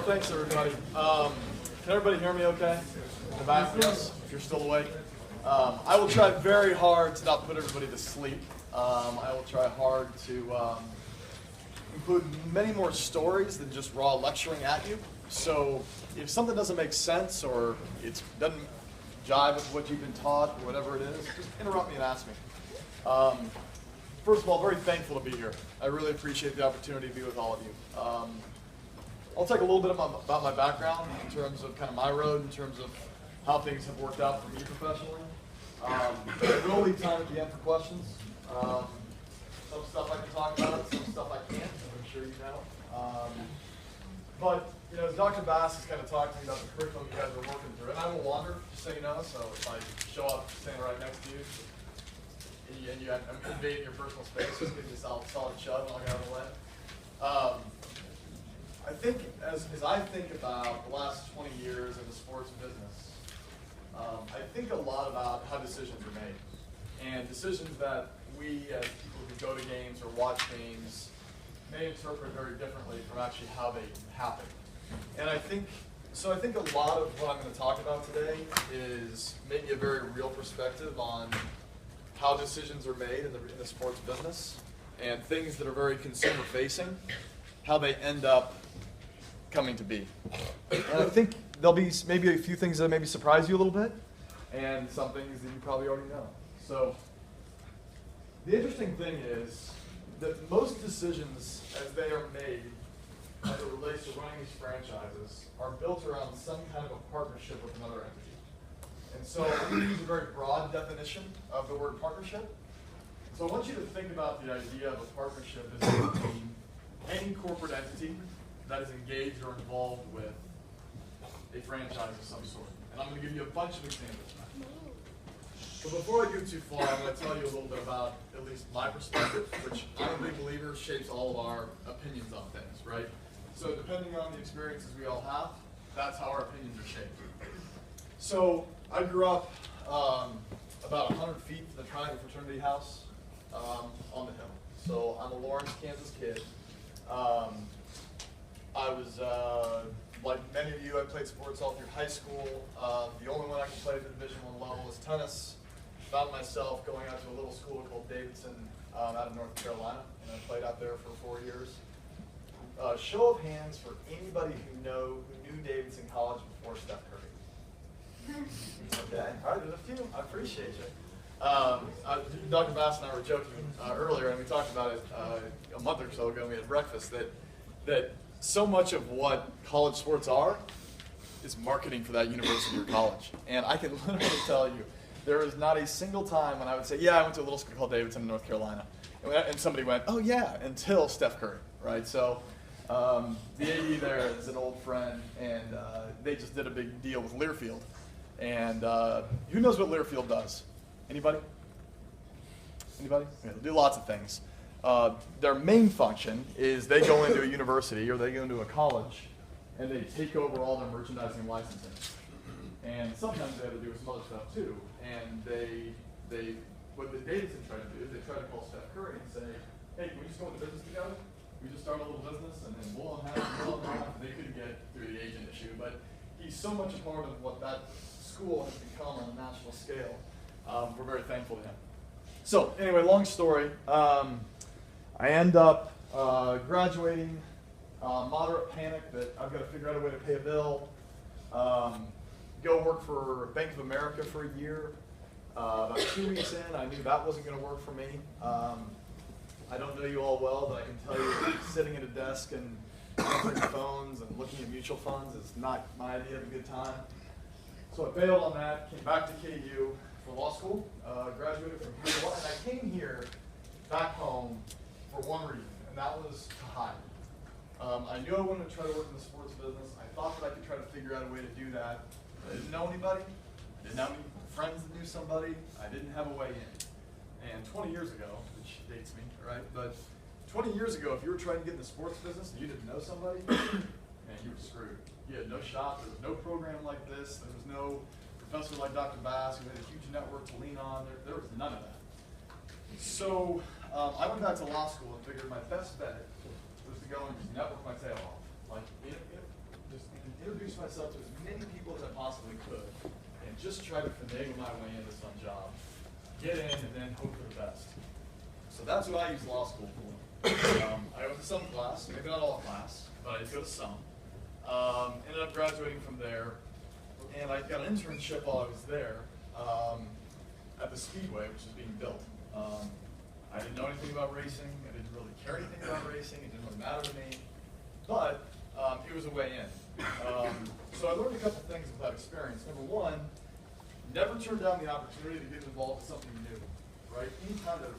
thanks everybody. Can everybody hear me okay? In the back, yes, if you're still awake. I will try very hard to not put everybody to sleep. I will try hard to include many more stories than just raw lecturing at you. So if something doesn't make sense or it doesn't jive with what you've been taught or whatever it is, just interrupt me and ask me. First of all, very thankful to be here. I really appreciate the opportunity to be with all of you. I'll talk a little bit about my background in terms of kind of my road, in terms of how things have worked out for me professionally. I will leave time at the end for questions. Some stuff I can talk about, some stuff I can't, I'm sure you know. But, you know, as Dr. Bass has kind of talked to me about the curriculum you guys are working through, and I will wander, just so you know, so if I show up standing right next to you, and I'm invading your personal space, just give me a solid shove and I'll get out of the way. I think, as I think about the last 20 years in the sports business, I think a lot about how decisions are made. And decisions that we, as people who go to games or watch games, may interpret very differently from actually how they happen. And I think a lot of what I'm going to talk about today is maybe a very real perspective on how decisions are made in the sports business, and things that are very consumer facing, how they end up coming to be. And I think there'll be maybe a few things that maybe surprise you a little bit, and some things that you probably already know. So the interesting thing is that most decisions, as they are made, as it relates to running these franchises, are built around some kind of a partnership with another entity. And so I'm going to use a very broad definition of the word partnership. So I want you to think about the idea of a partnership as between any corporate entity that is engaged or involved with a franchise of some sort. And I'm going to give you a bunch of examples. So before I go too far, I'm going to tell you a little bit about at least my perspective, which I'm a big believer shapes all of our opinions on things, right? So depending on the experiences we all have, that's how our opinions are shaped. So I grew up about 100 feet from the Triangle Fraternity House on the hill. So I'm a Lawrence, Kansas kid. I was, like many of you, I played sports all through high school. The only one I could play at the Division I level was tennis. Found myself going out to a little school called Davidson out of North Carolina, and I played out there for 4 years. Show of hands for anybody who knew Davidson College before Steph Curry. Okay, all right, there's a few. I appreciate you. Dr. Bass and I were joking earlier, and we talked about it a month or so ago when we had breakfast, that so much of what college sports are is marketing for that university or college. And I can literally tell you, there is not a single time when I would say, yeah, I went to a little school called Davidson in North Carolina. And somebody went, oh yeah, until Steph Curry, right? So the AD there is an old friend, and they just did a big deal with Learfield. And who knows what Learfield does? Anybody? Anybody? Yeah, they do lots of things. Their main function is they go into a university or they go into a college and they take over all their merchandising and licensing. And sometimes they have to do some other stuff too. And what the Davidson try to do is they try to call Steph Curry and say, hey, can we just go into business together? We just start a little business and then we'll have. They couldn't get through the agent issue, but he's so much a part of what that school has become on a national scale. We're very thankful to him. So anyway, long story. I end up graduating, moderate panic that I've got to figure out a way to pay a bill, go work for Bank of America for a year. About 2 weeks in, I knew that wasn't going to work for me. I don't know you all well, but I can tell you sitting at a desk and answering phones and looking at mutual funds is not my idea of a good time. So I bailed on that, came back to KU for law school, graduated from here, and I came here back home for one reason, and that was to hide. I knew I wanted to try to work in the sports business. I thought that I could try to figure out a way to do that. I didn't know anybody. I didn't have any friends that knew somebody. I didn't have a way in. And 20 years ago, which dates me, right? But 20 years ago, if you were trying to get in the sports business and you didn't know somebody, man, you were screwed. You had no shop. There was no program like this. There was no professor like Dr. Bass who had a huge network to lean on. There was none of that. So I went back to law school and figured my best bet was to go and just network my tail off. Like, just myself to as many people as I possibly could and just try to finagle my way into some job, get in, and then hope for the best. So that's what I use law school for. I went to some class, maybe not all class, but I did go to some. Ended up graduating from there, and I got an internship while I was there at the Speedway, which is being built. I didn't know anything about racing. I didn't really care anything about racing. It didn't really matter to me. But it was a way in. So I learned a couple things with that experience. Number one, never turn down the opportunity to get involved with something new, right? Any kind of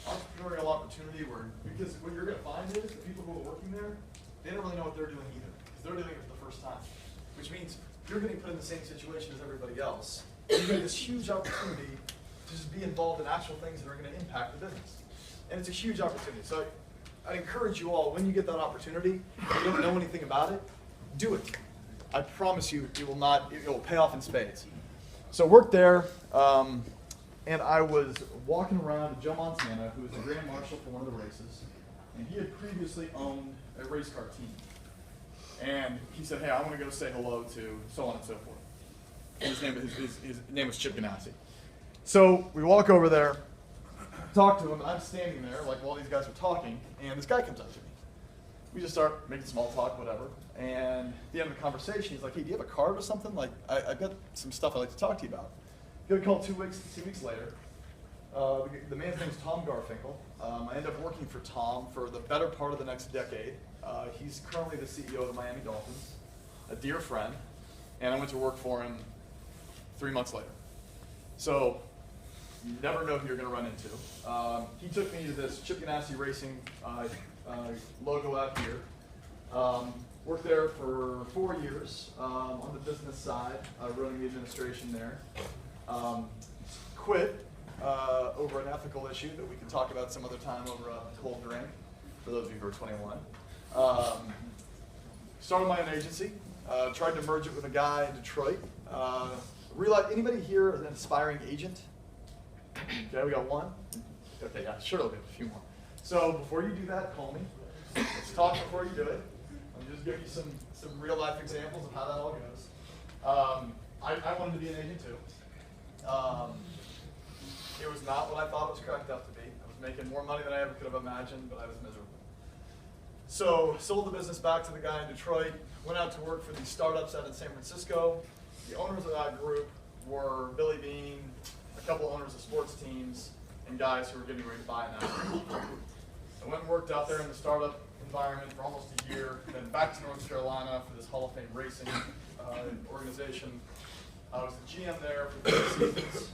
entrepreneurial opportunity because what you're going to find is the people who are working there, they don't really know what they're doing either, because they're doing it for the first time, which means you're getting put in the same situation as everybody else. And you have this huge opportunity to just be involved in actual things that are going to impact the business. And it's a huge opportunity. So I'd encourage you all, when you get that opportunity, if you don't know anything about it, do it. I promise you, it will pay off in spades. So I worked there, and I was walking around with Joe Montana, who was the grand marshal for one of the races, and he had previously owned a race car team. And he said, hey, I want to go say hello to so on and so forth. And his name was Chip Ganassi. So we walk over there, talk to him, and I'm standing there like while these guys are talking, and this guy comes up to me. We just start making small talk, whatever. And at the end of the conversation, he's like, hey, do you have a card or something? Like, I've got some stuff I'd like to talk to you about. Get a call 2 weeks later. The man's name is Tom Garfinkel. I ended up working for Tom for the better part of the next decade. He's currently the CEO of the Miami Dolphins, a dear friend, and I went to work for him 3 months later. So you never know who you're going to run into. He took me to this Chip Ganassi Racing logo out here. Worked there for 4 years on the business side, running the administration there. Quit over an ethical issue that we can talk about some other time over a cold drink, for those of you who are 21. Started my own agency, tried to merge it with a guy in Detroit. Realized, anybody here is an aspiring agent? Okay, we got one. Okay, yeah, sure, I'll get a few more. So before you do that, call me. Let's talk before you do it. Let me just give you some real life examples of how that all goes. I wanted to be an agent too. It was not what I thought it was cracked up to be. I was making more money than I ever could have imagined, but I was miserable. So sold the business back to the guy in Detroit, went out to work for these startups out in San Francisco. The owners of that group were Billy Bean, a couple owners of sports teams, and guys who were getting ready to buy an asset. I went and worked out there in the startup environment for almost a year, then back to North Carolina for this Hall of Fame racing organization. I was the GM there for 3 seasons.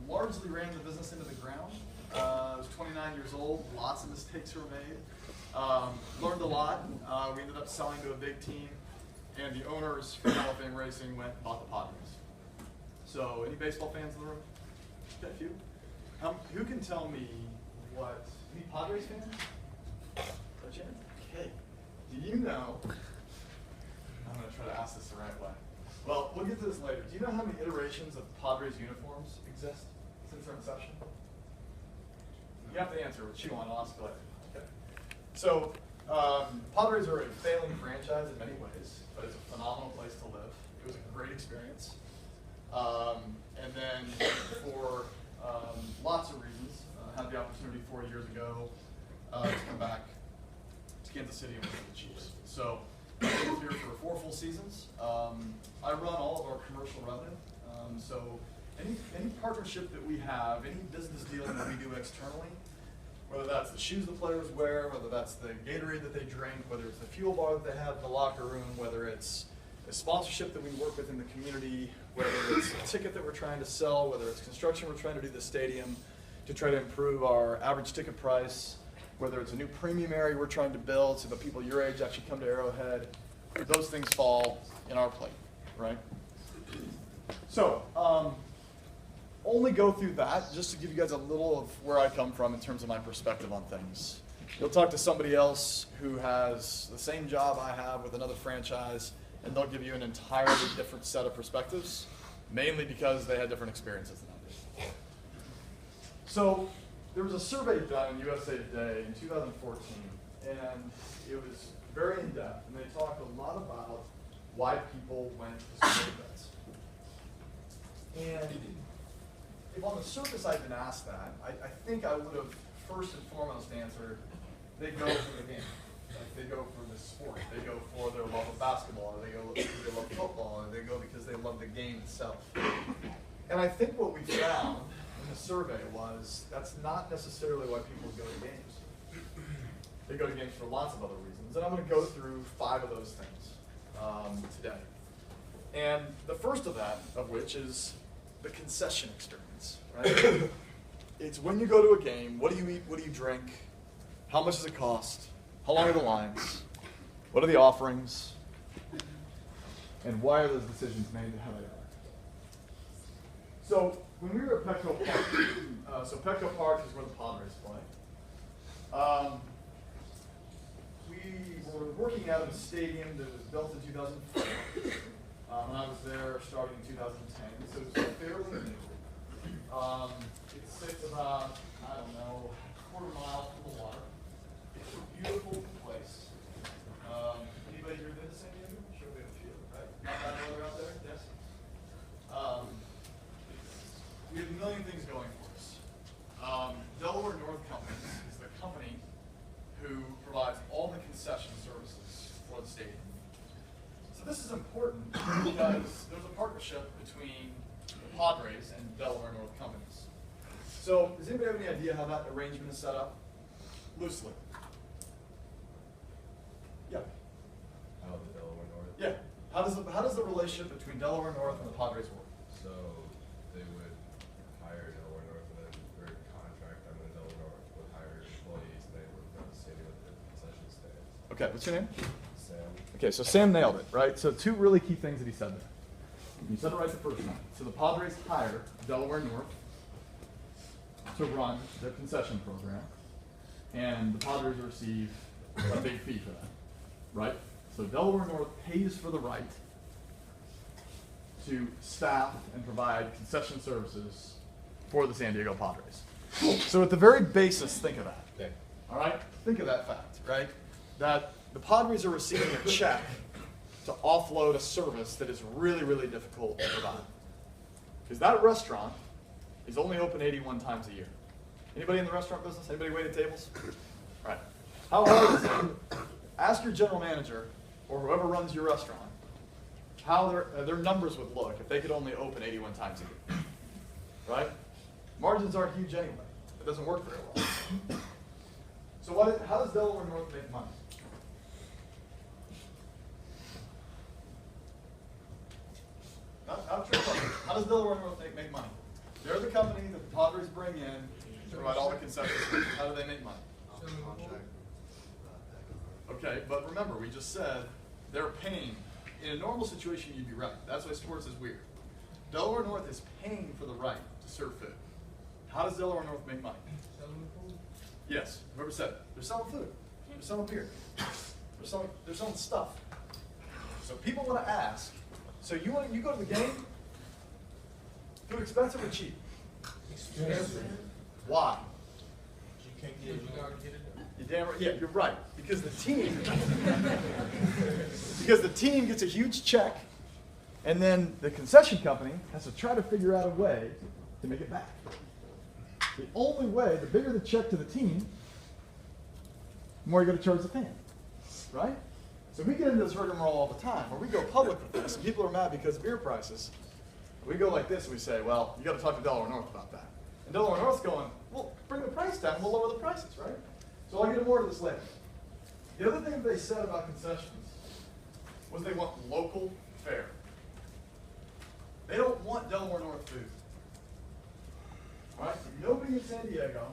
Largely ran the business into the ground. I was 29 years old. Lots of mistakes were made. Learned a lot. We ended up selling to a big team, and the owners from Hall of Fame Racing went and bought the Padres. So, any baseball fans in the room? Okay, a few. Who can tell me what? Any Padres fans? Okay. Do you know? I'm going to try to ask this the right way. Well, we'll get to this later. Do you know how many iterations of Padres uniforms exist since their inception? You have to answer, but chew on, I'll ask you later. Okay. So, Padres are a failing franchise in many ways, but it's a phenomenal place to live. It was a great experience. And then for lots of reasons, I had the opportunity 4 years ago to come back to Kansas City and work with the Chiefs. So, I was here for 4 full seasons. I run all of our commercial revenue. So any partnership that we have, any business dealing that we do externally, whether that's the shoes the players wear, whether that's the Gatorade that they drink, whether it's the fuel bar that they have in the locker room, whether it's a sponsorship that we work with in the community, whether it's a ticket that we're trying to sell, whether it's construction we're trying to do the stadium to try to improve our average ticket price, whether it's a new premium area we're trying to build so that people your age actually come to Arrowhead, those things fall in our plate, right? So, only go through that just to give you guys a little of where I come from in terms of my perspective on things. You'll talk to somebody else who has the same job I have with another franchise, and they'll give you an entirely different set of perspectives, mainly because they had different experiences than I did. So, there was a survey done in USA Today in 2014, and it was very in-depth, and they talked a lot about why people went to sporting events. And if on the surface I'd been asked that, I think I would have first and foremost answered, they go for the game. Like they go for the sport. They go for their love of basketball, or they go because they love football, or they go because they love the game itself. And I think what we found in the survey was that's not necessarily why people go to games. They go to games for lots of other reasons. And I'm going to go through 5 of those things today. And the first of which is the concession experience, right? It's when you go to a game, what do you eat, what do you drink, how much does it cost, how long are the lines, what are the offerings, and why are those decisions made and how they are. So when we were at Petco Park, so Petco Park is where the Padres play. We were working out of a stadium that was built in 2004. And I was there starting in 2010, so it's fairly new. It sits about, I don't know, a quarter mile from the water. It's a beautiful place. Anybody here been to San Diego? Sure, we have a few, right? Not bad weather out there? Yes? We have a million things going for us. Delaware North Company is the company who provides all the concession services for the stadium. So this is important because there's a partnership between the Padres and Delaware North Companies. So does anybody have any idea how that arrangement is set up? Loosely. Yeah. How the Delaware North? Yeah. How does the relationship between Delaware North and the Padres work? So they would hire Delaware North and then or contract them, and Delaware North would hire employees and they would run the stadium with the concession stands. Okay, what's your name? Sam. Okay, so Sam nailed it, right? So 2 really key things that he said there. You said it right the first time. So the Padres hire Delaware North to run their concession program, and the Padres receive a big fee for that, right? So Delaware North pays for the right to staff and provide concession services for the San Diego Padres. So at the very basis, think of that. Okay. All right? Think of that fact, right? That the Padres are receiving a check to offload a service that is really, really difficult to provide. Because that restaurant is only open 81 times a year. Anybody in the restaurant business? Anybody waiting tables? Right. How hard is it? Ask your general manager or whoever runs your restaurant how their numbers would look if they could only open 81 times a year. Right? Margins aren't huge anyway. It doesn't work very well. So how does Delaware North make money? Not true. How does Delaware North make money? They're the company that the Padres bring in to provide all the concessions. How do they make money? Okay, but remember, we just said they're paying. In a normal situation, you'd be right. That's why sports is weird. Delaware North is paying for the right to serve food. How does Delaware North make money? Selling the food? Yes, whoever said it. They're selling food. They're selling beer. They're selling stuff. So people want to ask, so you go to the game, food expensive or cheap? Expensive. Why? You can't get it, you gotta get it done. You're damn right. Yeah, you're right. Because the team gets a huge check, and then the concession company has to try to figure out a way to make it back. The only way, the bigger the check to the team, the more you're going to charge the fan, right? So we get into this rigmarole all the time, where we go public with this, and people are mad because of beer prices. We go like this, and we say, well, you got to talk to Delaware North about that. And Delaware North's going, well, bring the price down, we'll lower the prices, right? So I'll get more to this later. The other thing they said about concessions was they want local fare. They don't want Delaware North food. All right? Nobody in San Diego,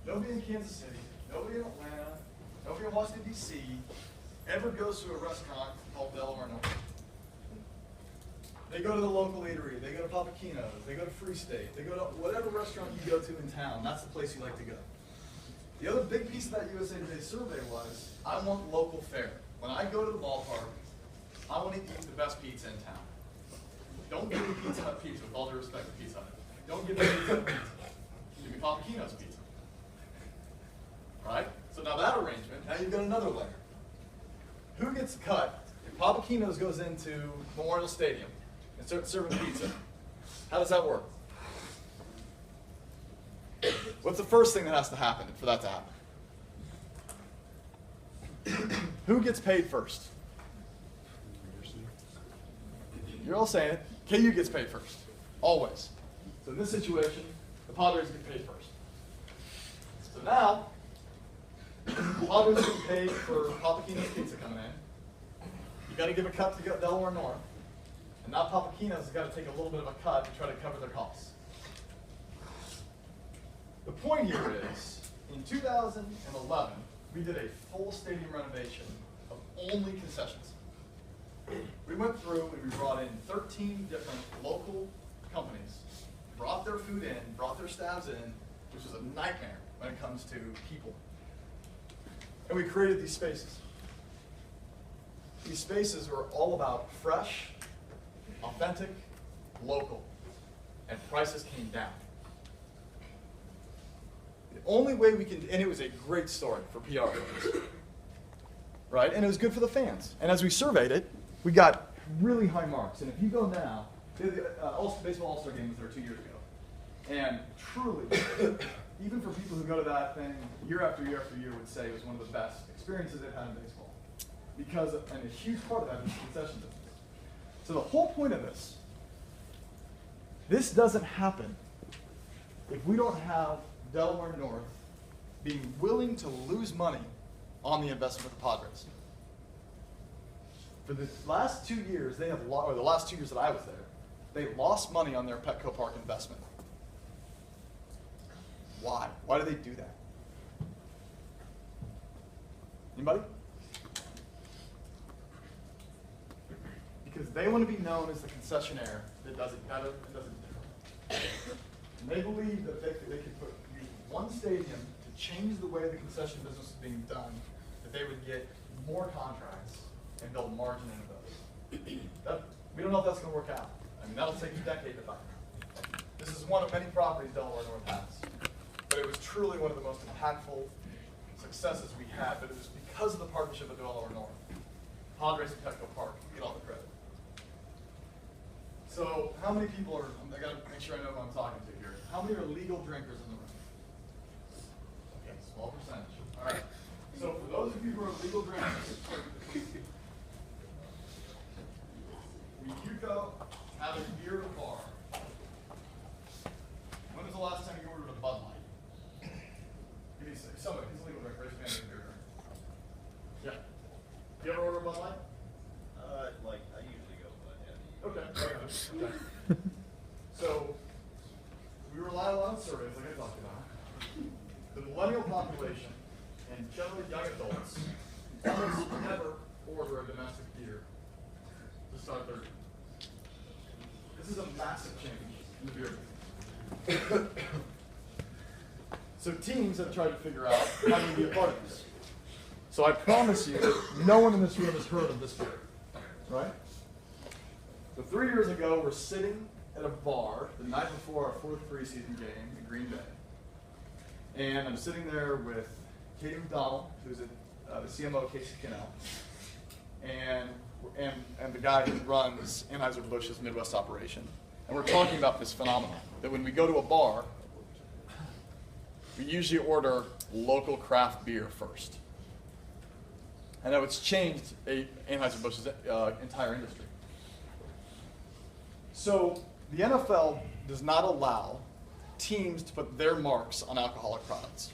nobody in Kansas City, nobody in Atlanta, nobody in Washington, D.C. ever goes to a restaurant called Delaware North. They go to the local eatery, they go to Papakino's, they go to Free State, they go to whatever restaurant you go to in town. That's the place you like to go. The other big piece of that USA Today survey was, I want local fare. When I go to the ballpark, I want to eat the best pizza in town. Don't give me Pizza Hut pizza, with all due respect to Pizza Hut. Don't give me Pizza Hut pizza. Give me Papakino's pizza. All right? So now that arrangement, now you've got another layer. Who gets cut if Papakino's goes into Memorial Stadium and starts serving pizza. How does that work? What's the first thing that has to happen for that to happen? Who gets paid first? You're all saying it. KU gets paid first, always. So in this situation, the Padres get paid first. So now, the Padres get paid for Papakino's pizza coming in. You got to give a cut to Delaware North, and now Papakino's has got to take a little bit of a cut to try to cover their costs. The point here is, in 2011, we did a full stadium renovation of only concessions. We went through and we brought in 13 different local companies, brought their food in, brought their staffs in, which was a nightmare when it comes to people. And we created these spaces. These spaces were all about fresh, authentic, local, and prices came down. The only way we can, and it was a great story for PR, right? And it was good for the fans. And as we surveyed it, we got really high marks. And if you go now, the baseball All-Star game was there 2 years ago. And truly, even for people who go to that thing year after year after year would say it was one of the best experiences they've had in baseball. Because, and a huge part of that is the concession business. So the whole point of this doesn't happen if we don't have Delaware North being willing to lose money on the investment of the Padres. For the last 2 years, they have or the last 2 years that I was there, they lost money on their Petco Park investment. Why? Why do they do that? Anybody? Because they want to be known as the concessionaire that does it better and does it different. And they believe that they could use one stadium to change the way the concession business is being done, that they would get more contracts and build margin into those. We don't know if that's going to work out. I mean, that'll take a decade to find out. This is one of many properties Delaware North has. But it was truly one of the most impactful successes we had, but it was because of the partnership with Delaware North. Padres and Petco Park get all the credit. So how many people are, I gotta make sure I know who I'm talking to here. How many are legal drinkers in the room? Okay, small percentage. All right. So for those of you who are legal drinkers, when you go have a beer at a bar, when was the last time you ordered a Bud Light? Give me somebody who's a legal drinker, raise your hand if you're a beer drinker. Yeah. You ever order a Bud Light? I usually go, but yeah. Okay. So we rely a lot on surveys, like I talked about. The millennial population and generally young adults almost never order a domestic beer to start their. This is a massive change in the beer business. So teams have tried to figure out how to be a part of this. So I promise you that no one in this room has heard of this beer, right? So 3 years ago, we're sitting at a bar the night before our 4th preseason game in Green Bay. And I'm sitting there with Katie McDonald, who's the CMO of Casey Cannell, and the guy who runs Anheuser-Busch's Midwest operation. And we're talking about this phenomenon, that when we go to a bar, we usually order local craft beer first. I know it's changed Anheuser-Busch's entire industry. So the NFL does not allow teams to put their marks on alcoholic products.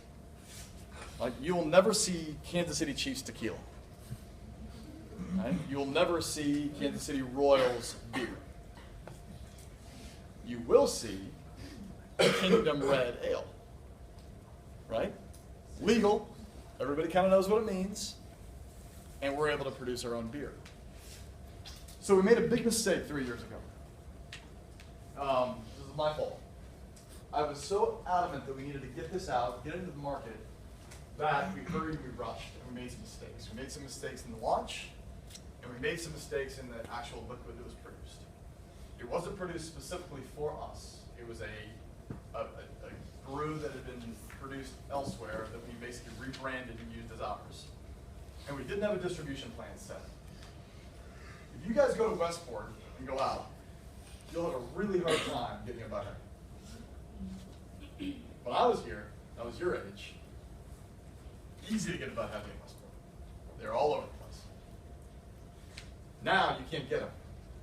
Like, you will never see Kansas City Chiefs tequila. Right? You will never see Kansas City Royals beer. You will see Kingdom Red Ale. Right? Legal. Everybody kind of knows what it means. And we're able to produce our own beer. So we made a big mistake 3 years ago. This is my fault. I was so adamant that we needed to get this out, get it into the market, that we hurried, we rushed, and we made some mistakes. We made some mistakes in the launch, and we made some mistakes in the actual liquid that was produced. It wasn't produced specifically for us. It was a brew that had been produced elsewhere that we basically rebranded and used as ours. And we didn't have a distribution plan set. If you guys go to Westport and go out, you'll have a really hard time getting a butthead. When I was here, I was your age, easy to get a butthead in Westport. They're all over the place. Now you can't get them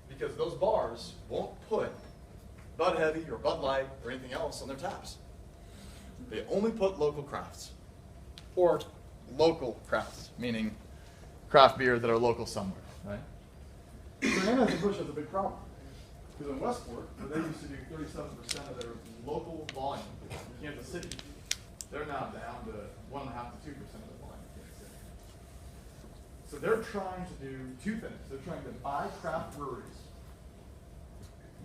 because those bars won't put Bud Heavy or Bud Light or anything else on their taps. They only put local crafts. Or local crafts, meaning craft beer that are local somewhere, right? So Anheuser-Busch has a big problem. Because in Westport, where they used to do 37% of their local volume in Kansas City, they're now down to 1.5 to 2% of their volume in Kansas City. So they're trying to do two things. They're trying to buy craft breweries,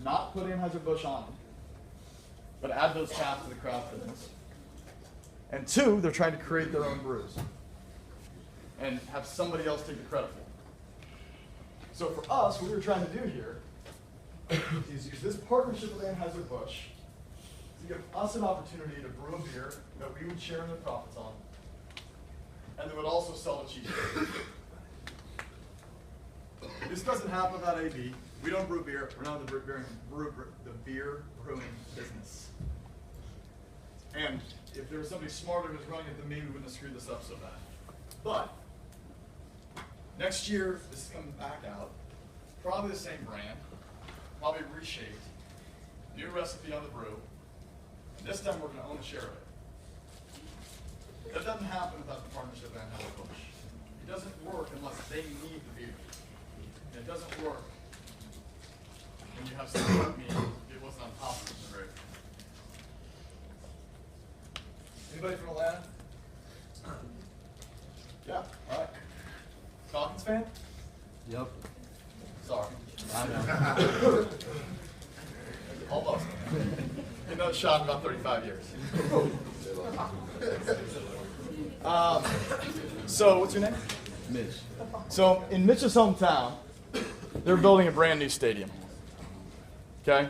not put Anheuser-Busch on them, but add those taps to the craft business. And two, they're trying to create their own brews and have somebody else take the credit for it. So for us, what we were trying to do here is use this partnership with Anheuser-Busch to give us an opportunity to brew a beer that we would share in the profits on, and that would also sell to cheap. This doesn't happen without AB. We don't brew beer. We're not in the beer brewing business. And if there was somebody smarter who was running it than me, we wouldn't have screwed this up so bad. But next year, this is coming back out. Probably the same brand, probably reshaped, new recipe on the brew. And this time we're going to own a share of it. That doesn't happen without the partnership with Anheuser-Busch. It doesn't work unless they need the beer. And it doesn't work when you have something like me, it wasn't on top of the brew. Anybody from Atlanta? Yeah, all right. Falcons fan? Yep. Sorry. Almost. Another shot in about 35 years. So, what's your name? Mitch. So, in Mitch's hometown, they're building a brand new stadium. Okay?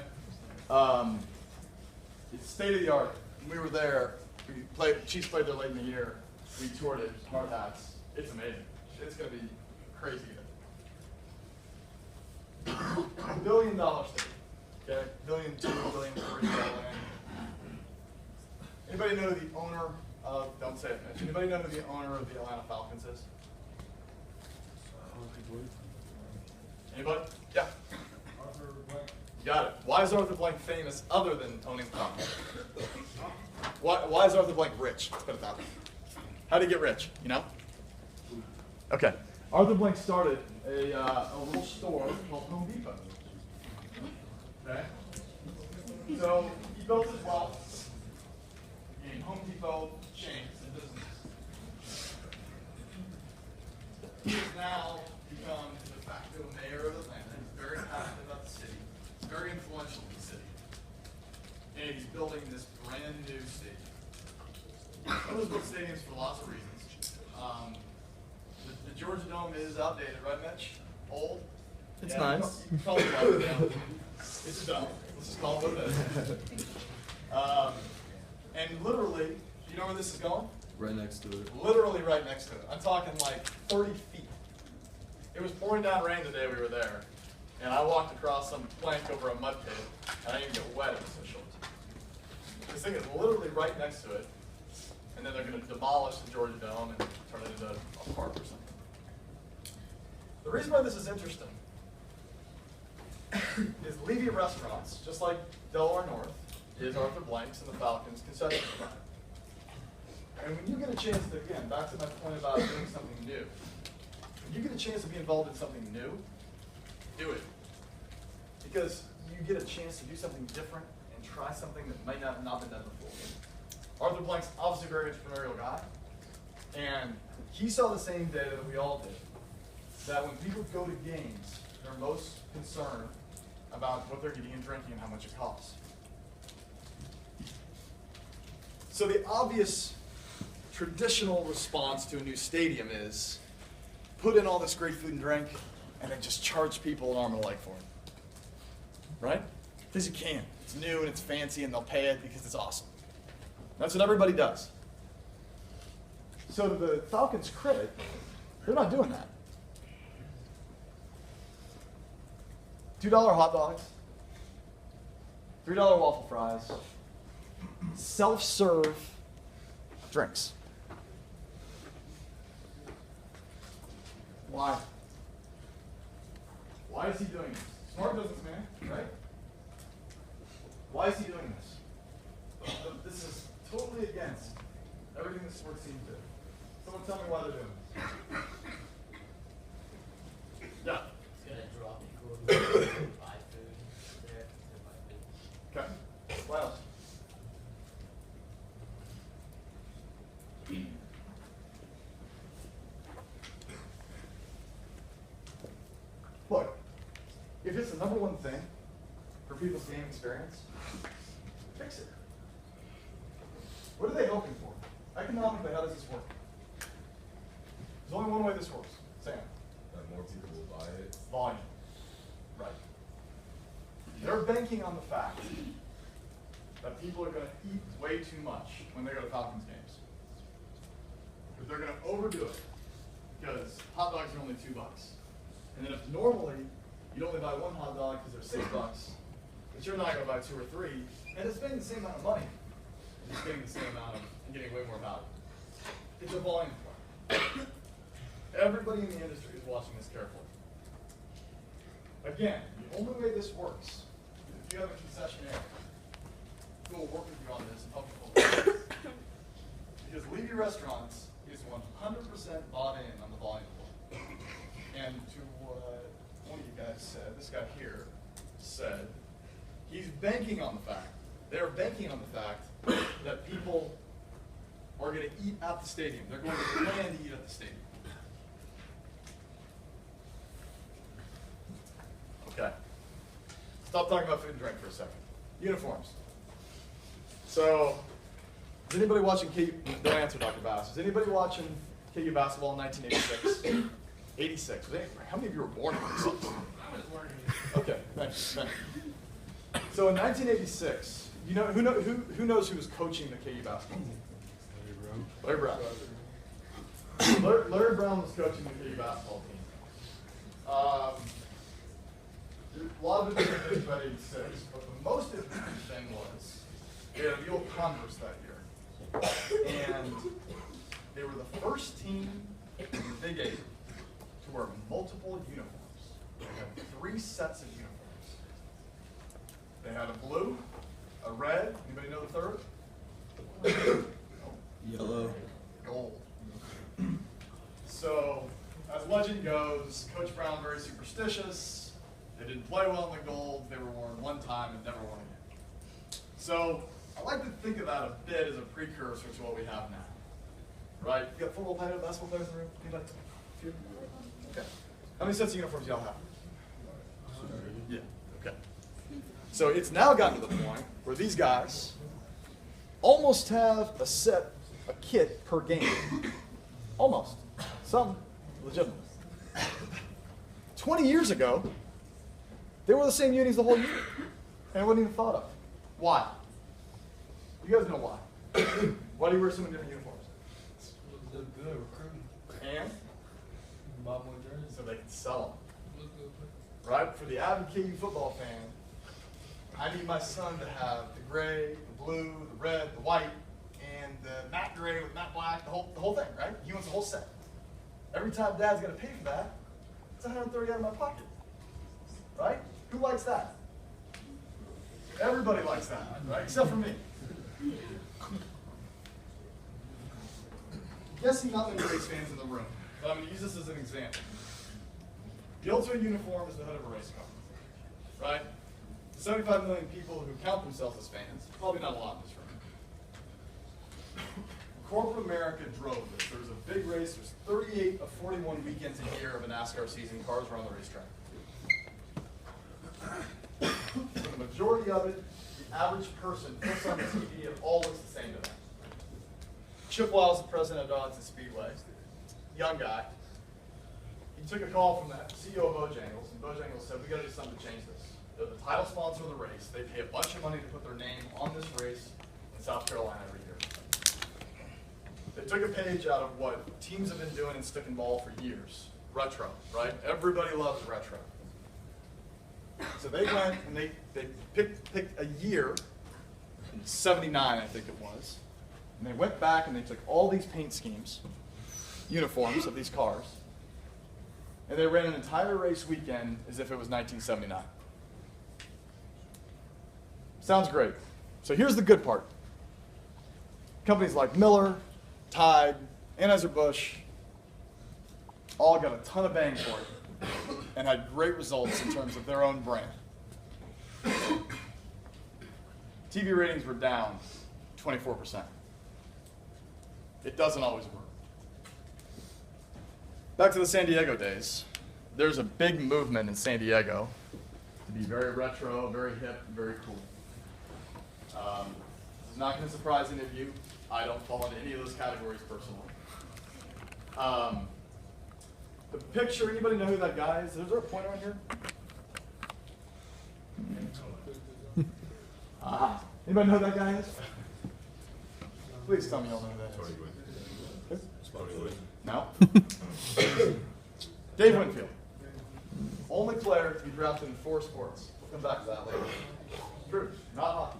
It's state of the art. We were there. Chiefs played there late in the year. We toured it, hard hats. It's amazing. It's going to be crazy good. $1 billion stadium. Okay? $1.2 billion, $1.3 billion. Anybody know who the owner of, don't say it, Mitch. Anybody know who the owner of the Atlanta Falcons is? Anybody? Yeah. Arthur Blank. You got it. Why is Arthur Blank famous other than owning the Falcons? Why is Arthur Blank rich? Put it that way. How did he get rich? You know? Okay. Arthur Blank started a little store called Home Depot. Okay? So he built his wealth in Home Depot chains and businesses. He has now become the de facto mayor of Atlanta. He's very passionate about the city. He's very influential in the city. And he's building this brand new stadium. Those built stadiums for lots of reasons. The Georgia Dome is outdated, right, Mitch? Old? It's Yeah, nice. you probably love it, yeah. It's a dome. Let's just call it what it is. And literally, you know where this is going? Right next to it. Literally right next to it. I'm talking like 30 feet. It was pouring down rain the day we were there, and I walked across some plank over a mud pit, and I didn't get wet, it was so short. This thing is literally right next to it, and then they're going to demolish the Georgia Dome and turn it into a park or something. The reason why this is interesting is Levy Restaurants, just like Delaware North, is Arthur Blank's and the Falcons' concession provider. And when you get a chance to, again, back to my point about doing something new, when you get a chance to be involved in something new, do it. Because you get a chance to do something different and try something that might not have been done before. Arthur Blank's obviously a very entrepreneurial guy, and he saw the same data that we all did, that when people go to games, they're most concerned about what they're eating and drinking and how much it costs. So the obvious traditional response to a new stadium is put in all this great food and drink and then just charge people an arm and a leg for it. Right? Because you can. It's new and it's fancy and they'll pay it because it's awesome. That's what everybody does. So to the Falcons' credit, they're not doing that. $2 hot dogs, $3 waffle fries, self-serve drinks. Why? Why is he doing this? Smart businessman, right? Why is he doing this? This is totally against everything the sports team did. Someone tell me why they're doing this. Yeah. It's gonna draw people who buy food there to buy food. Okay. What else? Look, if it's the number one thing for people's game experience, fix it. What are they hoping for? Economically, how does this work? There's only one way this works. Sam. That more people will buy it. Volume. Right. They're banking on the fact that people are going to eat way too much when they go to Falcons games. But they're going to overdo it because hot dogs are only $2. And then if normally you'd only buy one hot dog because they're $6, but you're not going to buy 2 or 3, and it's spending the same amount of money, you're spending the same amount of and getting way more value. It's a volume play. Everybody in the industry is watching this carefully. Again, the only way this works is if you have a concessionaire who will work with you on this and help you pull it. Because Levy Restaurants is 100% bought in on the volume play. And to what one of you guys said, this guy here said, he's banking on the fact, they're banking on the fact that people are going to eat at the stadium. They're going to plan to eat at the stadium. Okay. Stop talking about food and drink for a second. Uniforms. So, is anybody watching KU? Don't answer, Dr. Bass. Is anybody watching KU basketball in 1986? 86. How many of you were born in 86? I was learning. Okay, thanks. So in 1986, you know who knows who was coaching the KU basketball team? Larry Brown. Larry Brown was coaching the KU basketball team. A lot of it was in 86, but the most important thing was they had the old Converse that year. And they were the first team in the Big 8 to wear multiple uniforms. They had 3 sets of uniforms. They had a blue, a red, anybody know the third? Yellow. Gold. So, as legend goes, Coach Brown very superstitious. They didn't play well in the gold. They were worn one time and never worn again. So, I like to think of that a bit as a precursor to what we have now. Right? You got football players, basketball players in the room? Anybody? Few? Okay. How many sets of uniforms do y'all have? Yeah. Okay. So it's now gotten to the point where these guys almost have a kit per game. Almost. Some legitimate. 20 years ago, they were the same unis the whole year. And it wasn't even thought of. Why? You guys know why. Why do you wear so many different uniforms? Look good, recruiting. And Buy more jerseys. so they can sell them. Look good. Right? For the avid KU football fan, I need my son to have the gray, the blue, the red, the white, and the matte gray with matte black, the whole thing, right? He wants the whole set. Every time Dad's going to pay for that, it's $130 out of my pocket. Right? Who likes that? Everybody likes that, right? Except for me. Guessing not many race fans in the room, but I'm going to use this as an example. The ultimate uniform is the hood of a race car, right? 75 million people who count themselves as fans, probably not a lot in this room. Corporate America drove this. There was a big race. There's 38 of 41 weekends a year of a NASCAR season. Cars were on the racetrack. For the majority of it, the average person looks on the TV, it all looks the same to them. Chip Wiles, the president of Dodson Speedway, young guy. He took a call from the CEO of Bojangles, and Bojangles said, we got to do something to change this. They're the title sponsor of the race. They pay a bunch of money to put their name on this race in South Carolina every year. They took a page out of what teams have been doing in stick and ball for years. Retro, right? Everybody loves retro. So they went and they picked a year, in 79 I think it was, and they went back and they took all these paint schemes, uniforms of these cars, and they ran an entire race weekend as if it was 1979. Sounds great. So here's the good part. Companies like Miller, Tide, Anheuser-Busch all got a ton of bang for it and had great results in terms of their own brand. TV ratings were down 24%. It doesn't always work. Back to the San Diego days. There's a big movement in San Diego to be very retro, very hip, very cool. This is not going to surprise any of you. I don't fall into any of those categories personally. The picture, anybody know who that guy is? Is there a pointer on here? Anybody know who that guy is? Please tell me you all know who that is. No? Dave Winfield. Only player to be drafted in 4 sports. We'll come back to that later. True, not hockey.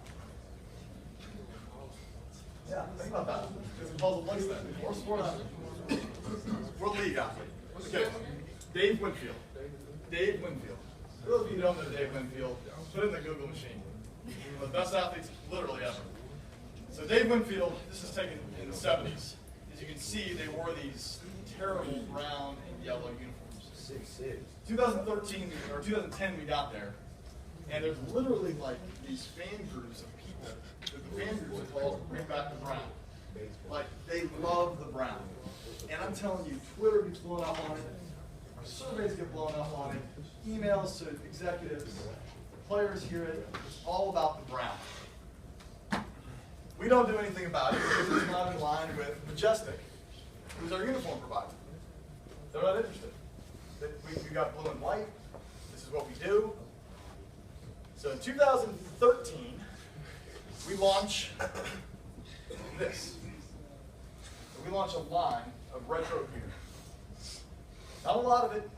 Yeah, think about that. Because it puzzle place that. 4 sports. We're league athlete. Okay. Dave Winfield. Dave Winfield. For those of you who don't know Dave Winfield, put it in the Google machine. One of the best athletes literally ever. So Dave Winfield, this is taken in the 70s. As you can see, they wore these terrible brown and yellow uniforms. 2013 or 2010, we got there, and there's literally like these fan groups of people. The fan groups are called Bring Back the Brown. Like they love the brown, and I'm telling you, Twitter gets blown up on it. Our surveys get blown up on it. Emails to executives, players hear it. It's all about the brown. We don't do anything about it because it's not in line with Majestic, who's our uniform provider. They're not interested. We got blue and white. This is what we do. So in 2013, we launch this. So we launch a line of retro gear. Not a lot of it,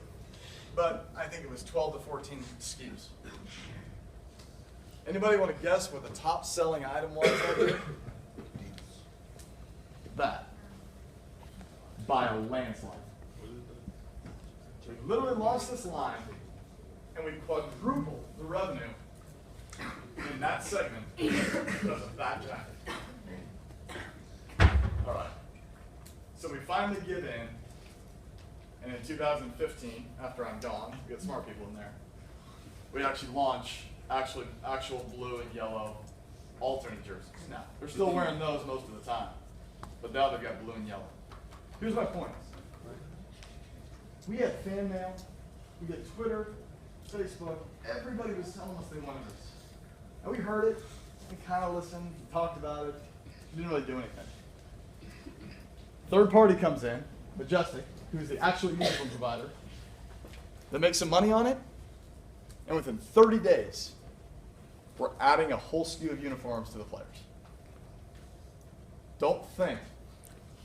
but I think it was 12 to 14 SKUs. Anybody want to guess what the top selling item was out there? That. By a landslide. We literally launched this line, and we quadrupled the revenue in that segment because of that jacket. All right. So we finally give in, and in 2015, after I'm gone, we get smart people in there, we actually launch actual blue and yellow alternate jerseys. Now, they're still wearing those most of the time, but now they've got blue and yellow. Here's my point. We had fan mail, we had Twitter, Facebook, everybody was telling us they wanted this. And we heard it, we kind of listened, we talked about it, we didn't really do anything. Third party comes in, Majestic, who's the actual uniform provider, that makes some money on it, and within 30 days, we're adding a whole SKU of uniforms to the players. Don't think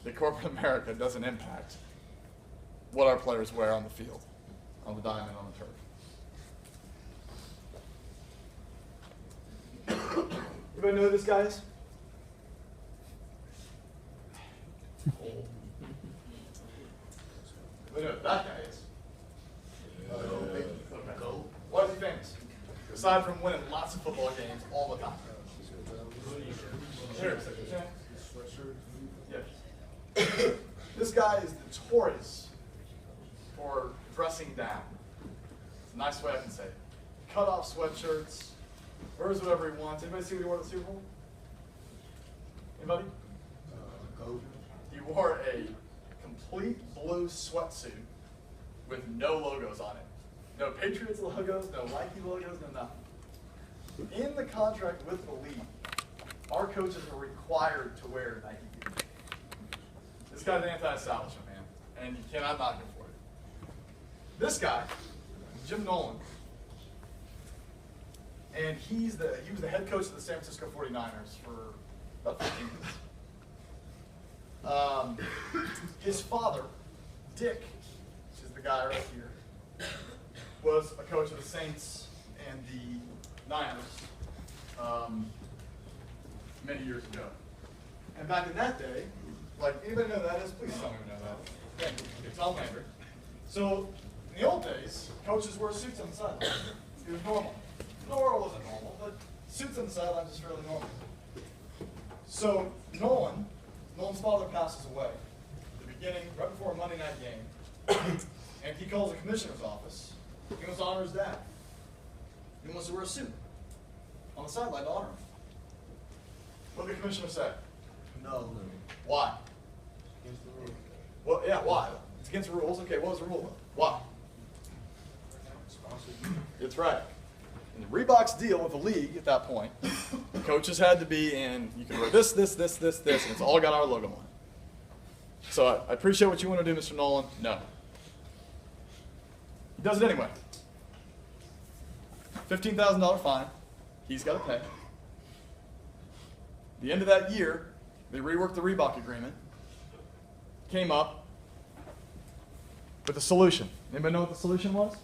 that corporate America doesn't impact what our players wear on the field, on the diamond, on the turf. Anybody know who this guy is? Anybody know who that guy is? Okay. Why is he famous? Aside from winning lots of football games all the time. Here. Yes. This guy is notorious for dressing down. It's a nice way I can say it. Cut off sweatshirts, wears whatever he wants. Anybody see what he wore at the Super Bowl? Anybody? He wore a complete blue sweatsuit with no logos on it. No Patriots logos, no Nike logos, no nothing. In the contract with the league, our coaches are required to wear Nike gear. This guy's anti-establishment, man, and you cannot knock him for it. This guy, Jim Nolan, and he was the head coach of the San Francisco 49ers for about 15 years. His father, Dick, which is the guy right here, was a coach of the Saints and the Niners many years ago. And back in that day, like, anybody know who that is? Please tell me you know that. Yeah, Tom Landry. So, in the old days, coaches wore suits on the sideline. It was normal. Nor wasn't normal, but suits on the sideline is fairly normal. So, Nolan's father passes away at the beginning, right before a Monday night game, and he calls the commissioner's office. He wants to honor his dad. He wants to wear a suit on the sideline to honor him. What did the commissioner say? No. Why? Against the rules. Well, yeah, why? It's against the rules. Okay, what was the rule? Why? It's right. In Reebok's deal with the league at that point, the coaches had to be in, you can wear this, and it's all got our logo on it. So I appreciate what you want to do, Mr. Nolan. No. He does it anyway. $15,000 fine. He's got to pay. The end of that year, they reworked the Reebok agreement, came up with a solution. Anybody know what the solution was?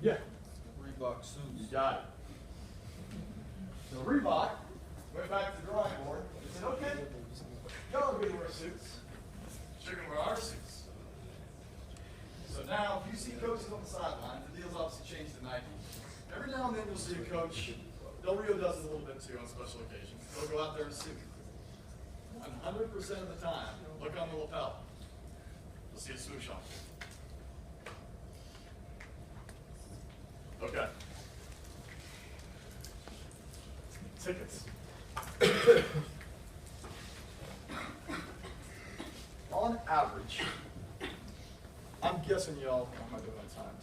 Yeah. Reebok You suits. got it. So Reebok went back to the drawing board and said, okay, y'all are going to wear suits. You're going to wear our suits. So now, if you see coaches on the sideline, the deal's obviously changed to Nike. Every now and then you'll see a coach, Del Rio does it a little bit too on special occasions. They'll go out there in a suit. 100% of the time, look on the lapel. You'll see a swoosh on it. Okay. Tickets. On average, I'm guessing y'all, how am I doing on time?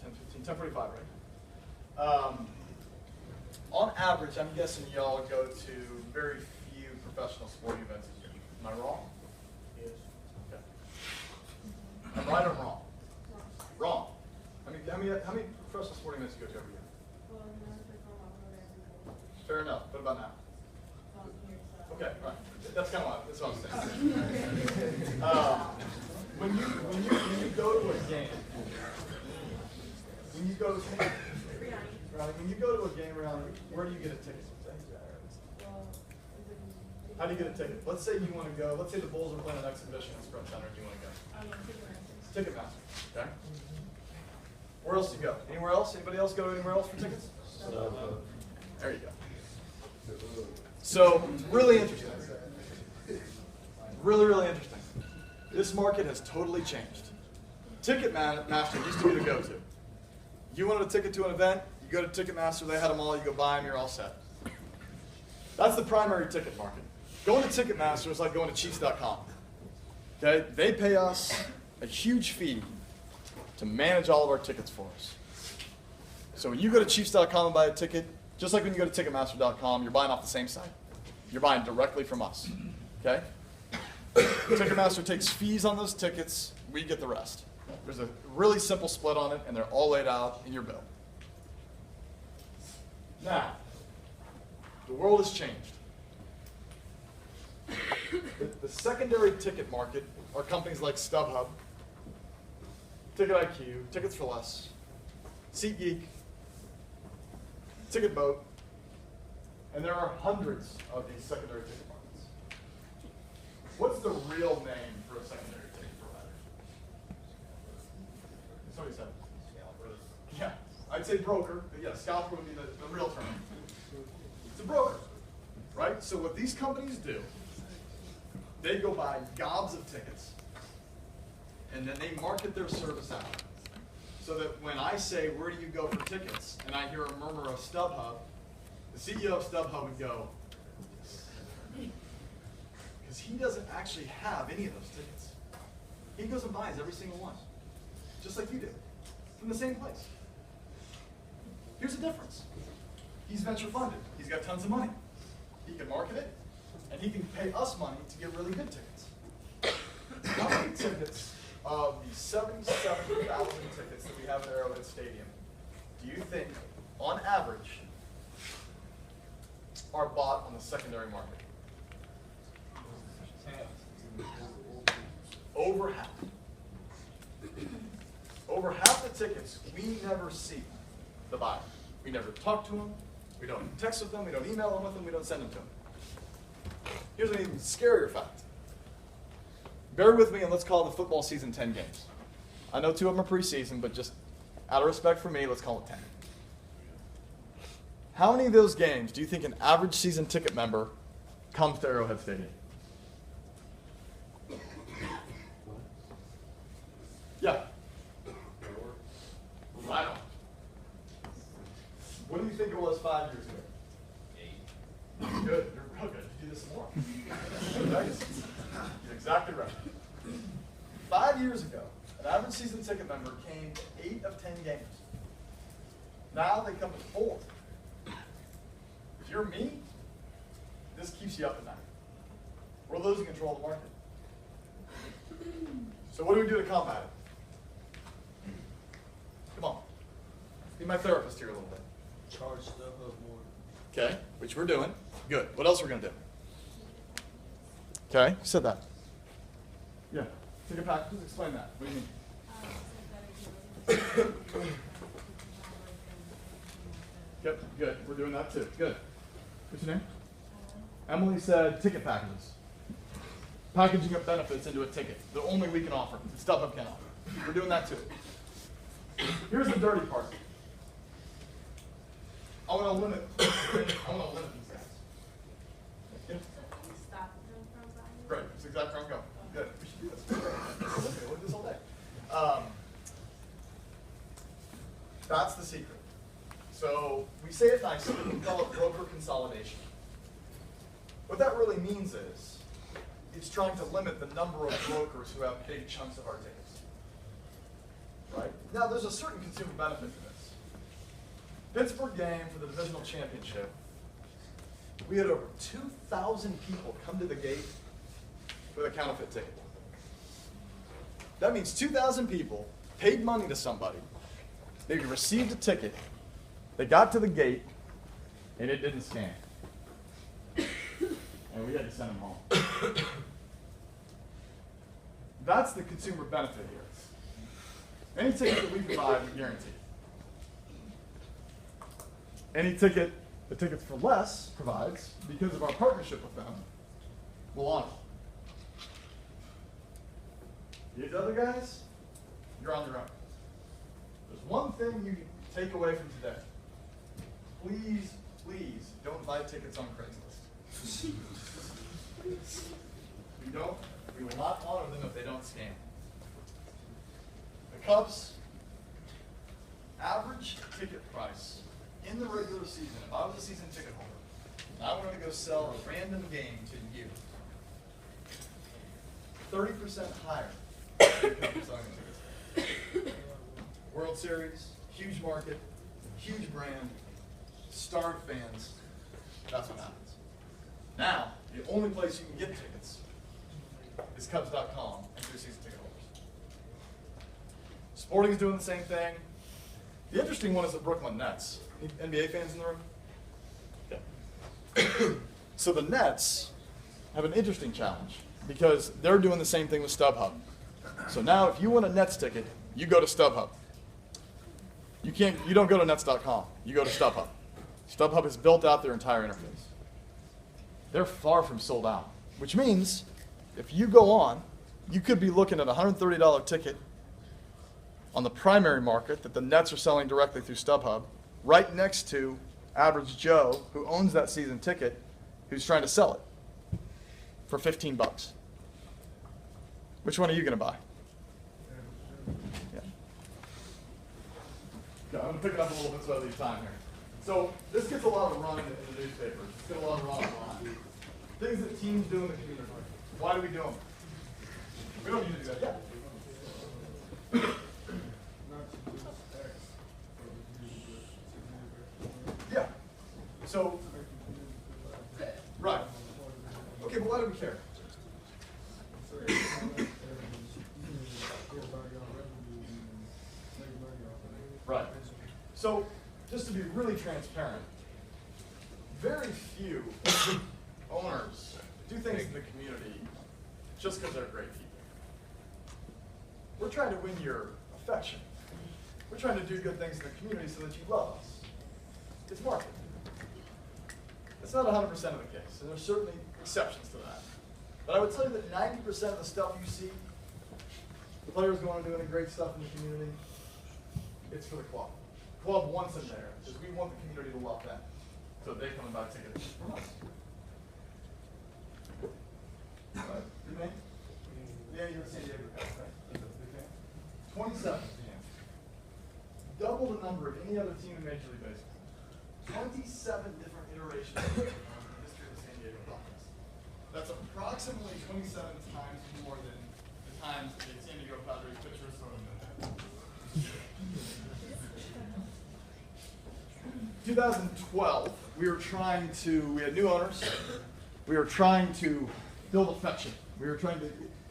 10:15, 10:45, right? On average, I'm guessing y'all go to very few professional sporting events a year. Am I wrong? Yes. Okay. I'm right or wrong? Wrong. How many professional sporting events do you go to every year? Fair enough. What about now? Okay, right. That's kind of what I'm saying. When you go to a game, when you go to a game around, where do you get a ticket? How do you get a ticket? Let's say you want to go. Let's say the Bulls are playing an exhibition in Sprint Center, and you want to go. Ticketmaster. Okay. Where else do you go? Anywhere else? Anybody else go anywhere else for tickets? There you go. So, really interesting. Really interesting. This market has totally changed. Ticketmaster used to be the go-to. You wanted a ticket to an event, you go to Ticketmaster, they had them all, you go buy them, you're all set. That's the primary ticket market. Going to Ticketmaster is like going to Chiefs.com. Okay? They pay us a huge fee to manage all of our tickets for us. So when you go to Chiefs.com and buy a ticket, just like when you go to Ticketmaster.com, you're buying off the same site. You're buying directly from us. Okay? Ticketmaster takes fees on those tickets, we get the rest. There's a really simple split on it, and they're all laid out in your bill. Now, the world has changed. The secondary ticket market are companies like StubHub, TicketIQ, Tickets for Less, SeatGeek, TicketBoat, and there are hundreds of these secondary ticket markets. What's the real name for a secondary ticket provider? Somebody said. Yeah, I'd say broker, but yeah, scalper would be the real term. It's a broker, right? So what these companies do, they go buy gobs of tickets, and then they market their service out. So that when I say, where do you go for tickets, and I hear a murmur of StubHub, the CEO of StubHub would go, because he doesn't actually have any of those tickets. He goes and buys every single one, just like you do, from the same place. Here's the difference. He's venture funded. He's got tons of money. He can market it, and he can pay us money to get really good tickets. How many tickets of the 77,000 tickets that we have at Arrowhead Stadium do you think, on average, are bought on the secondary market? Over half. Over half the tickets, we never see the buyer. We never talk to them. We don't text with them. We don't email them with them. We don't send them to them. Here's an even scarier fact. Bear with me and let's call the football season 10 games. I know 2 of them are preseason, but just out of respect for me, let's call it 10. How many of those games do you think an average season ticket member comes to Arrowhead Stadium? Yeah. Right on. What do you think it was 5 years ago? 8. Good. You're real good. You do this more. You're exactly right. 5 years ago, an average season ticket member came to 8 of 10 games. Now they come to 4. If you're me, this keeps you up at night. We're losing control of the market. So what do we do to combat it? Come on. Be my therapist here a little bit. Charge stuff up more. Okay, which we're doing. Good. What else are we going to do? Okay, you said that. Yeah. Take a pack. Just explain that. What do you mean? Yep, good. We're doing that too. Good. What's your name? Emily said ticket packages. Packaging up benefits into a ticket. The only we can offer. The StubHub can offer. We're doing that too. Here's the dirty part. I want to limit these guys. Yeah. Great. That's exactly where I'm going. Good. We should do this. We'll do this all day. That's the secret. So we say it nicely. We call it broker consolidation. What that really means is it's trying to limit the number of brokers who have big chunks of our tickets. Right? Now, there's a certain consumer benefit to this. Pittsburgh game for the divisional championship, we had over 2,000 people come to the gate with a counterfeit ticket. That means 2,000 people paid money to somebody, they received a ticket, they got to the gate, and it didn't scan. And we had to send them home. That's the consumer benefit here. Any ticket that we provide, we guarantee. Any ticket the Tickets for Less provides, because of our partnership with them, we'll honor. These other guys, you're on your own. There's one thing you can take away from today. Please, please don't buy tickets on Craigslist. We will not honor them if they don't scan. The Cubs, average ticket price in the regular season, if I was a season ticket holder, and I wanted to go sell a random game to you, 30% higher than Cubs selling the tickets. World Series, huge market, huge brand, starved fans, that's what happens. Now, the only place you can get tickets is Cubs.com and through season ticket holders. Sporting is doing the same thing. The interesting one is the Brooklyn Nets. Any NBA fans in the room? Okay. So the Nets have an interesting challenge because they're doing the same thing with StubHub. So now if you want a Nets ticket, you go to StubHub. You don't go to Nets.com. You go to StubHub. StubHub has built out their entire interface. They're far from sold out, which means if you go on, you could be looking at a $130 ticket on the primary market that the Nets are selling directly through StubHub, right next to average Joe, who owns that season ticket, who's trying to sell it for 15 bucks. Which one are you going to buy? Yeah. Okay, I'm going to pick it up a little bit so I leave time here. So this gets a lot of run in the newspapers. It's got a lot of run online. Things that teams do in the community. Why do we do them? We don't usually do that. Yeah. Yeah. So, right. Okay, but why do we care? Right. So, just to be really transparent, very few owners do things in the community just because they're great people. We're trying to win your affection. We're trying to do good things in the community so that you love us. It's market. It's not 100% of the case, and there's certainly exceptions to that. But I would tell you that 90% of the stuff you see, the players going and doing great stuff in the community, it's for the club. The club wants them there, because we want the community to love them. So they come and buy tickets from us. Right. Your name? Yeah, you're in San Diego, right? 27. Double the number of any other team in Major League Baseball. 27 different iterations of the history of the San Diego Padres. That's approximately 27 times more than the times the San Diego Padres pitcher thrown in the net. 2012, we had new owners. We were trying to build affection.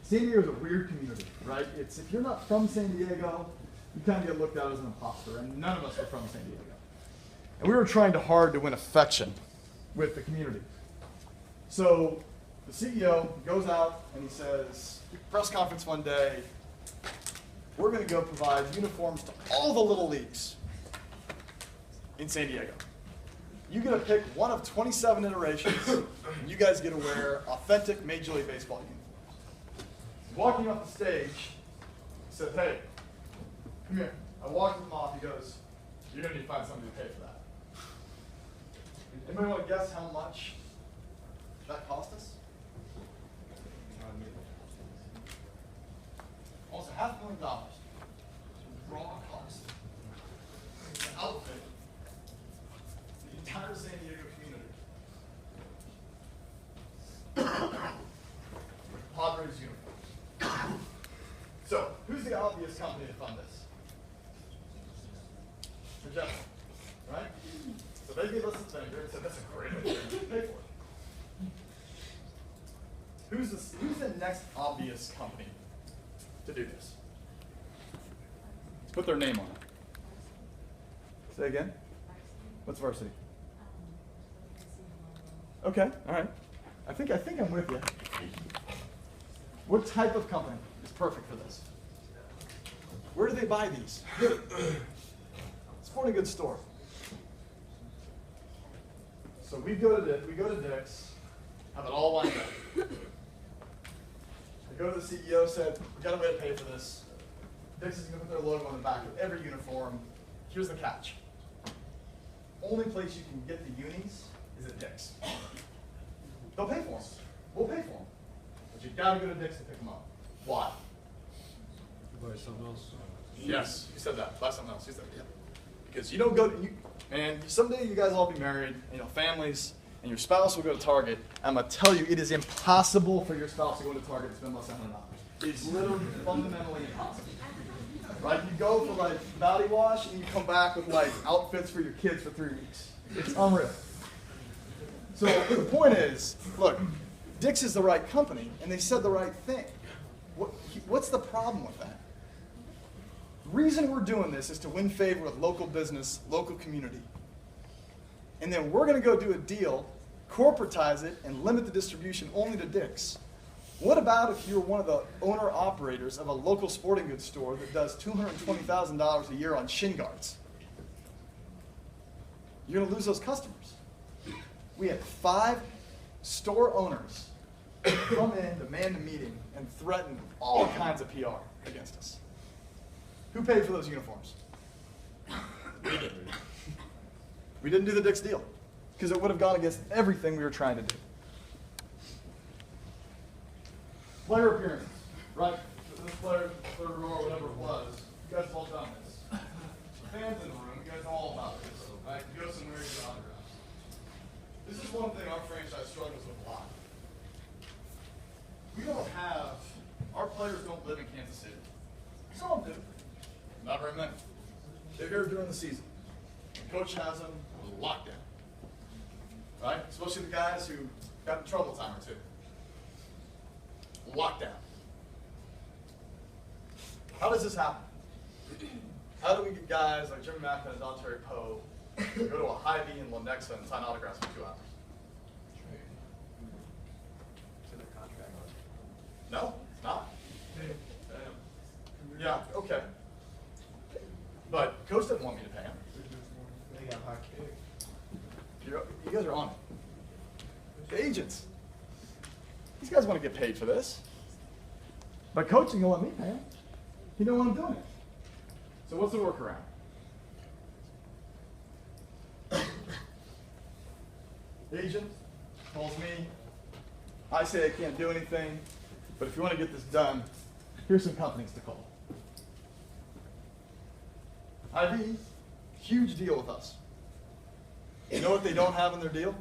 San Diego is a weird community, right? If you're not from San Diego, you kind of get looked at as an imposter, and none of us are from San Diego. And we were trying hard to win affection with the community. So the CEO goes out and he says, press conference one day, we're going to go provide uniforms to all the little leagues in San Diego. You get to pick one of 27 iterations, and you guys get to wear authentic Major League Baseball uniforms. Walking off the stage, he said, hey, come here. I walked him off, he goes, you're going to need to find somebody to pay for that. Anybody want to guess how much that cost us? Almost $500,000. Raw cost. To outfit the entire San Diego community. Padres uniforms. So, who's the obvious company to fund this? Magellan, right? So they gave us a tender and said, that's a great idea, pay for it. Who's the next obvious company to do this? Let's put their name on it. Say again? What's Varsity? Okay, all right. I think I'm with you. What type of company is perfect for this? Where do they buy these? Sporting goods store. So we go to Dick's, have it all lined up. I go to the CEO, said, we got a way to pay for this. Dick's is going to put their logo on the back of every uniform. Here's the catch. Only place you can get the unis is at Dick's. They'll pay for them. We'll pay for them. But you've got to go to Dick's to pick them up. Why? You buy something else? Yes, you said that. Buy something else. You said, yeah. Because you don't go to, and someday you guys all be married, and families, and your spouse will go to Target. I'm going to tell you, it is impossible for your spouse to go to Target and spend less than $100. It's literally fundamentally impossible. Right? You go for body wash, and you come back with outfits for your kids for 3 weeks. It's unreal. So the point is, look, Dick's is the right company, and they said the right thing. What's the problem with that? The reason we're doing this is to win favor with local business, local community. And then we're going to go do a deal, corporatize it, and limit the distribution only to Dick's. What about if you're one of the owner-operators of a local sporting goods store that does $220,000 a year on shin guards? You're going to lose those customers. We had 5 store owners come in, demand a meeting, and threaten all kinds of PR against us. Who paid for those uniforms? We did. We didn't do the Dick's deal because it would have gone against everything we were trying to do. Player appearances, right? This player, third row, whatever it was, you guys have all done this. Fans in the room, you guys know all about this. Right? You go somewhere, you get autographs. This is one thing our franchise struggles with a lot. We don't have, our players don't live in Kansas City. Some of them do. Not very many. They're here during the season. Coach has them locked down. Right? Especially the guys who got in trouble a time or two. Lockdown. How does this happen? How do we get guys like Jimmy Macklin and Dontarie Poe to go to a Hy-Vee in Lenexa and sign autographs for 2 hours? No, it's not. Yeah, okay. But Coach didn't want me to pay him. They got high kick. You guys are on it. The agents. These guys want to get paid for this. But coaching, you'll let me pay him. You know what I'm doing. So what's the workaround? Agent calls me. I say I can't do anything, but if you want to get this done, here's some companies to call. IB, huge deal with us. You know what they don't have in their deal?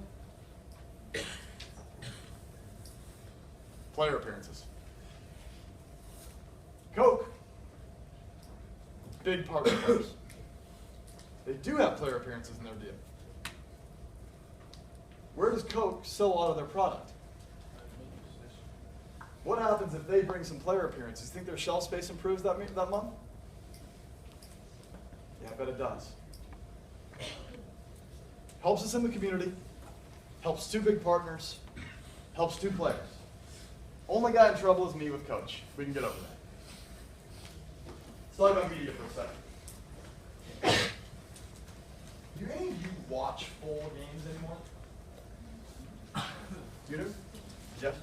Player appearances. Coke, big part of players. They do have player appearances in their deal. Where does Coke sell a lot of their product? What happens if they bring some player appearances? Think their shelf space improves that month? Yeah, I bet it does. Helps us in the community, helps two big partners, helps two players. Only guy in trouble is me with Coach. We can get over that. Let's talk about media for a second. Do any of you watch full games anymore? You do? Yes.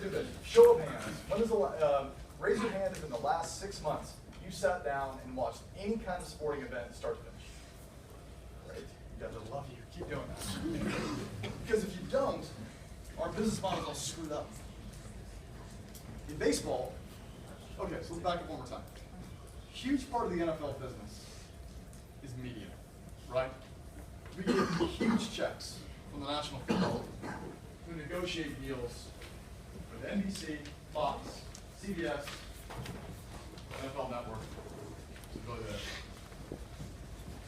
Do this. Show of hands. When is raise your hand if in the last 6 months you sat down and watched any kind of sporting event start to finish. Right? You guys, I love you. Keep doing that. Because if you don't, our business model is all screwed up. In baseball, okay, so let's back up one more time. Huge part of the NFL business is media, right? We get huge checks from the National Football League who negotiate deals with NBC, Fox, CBS, NFL Network.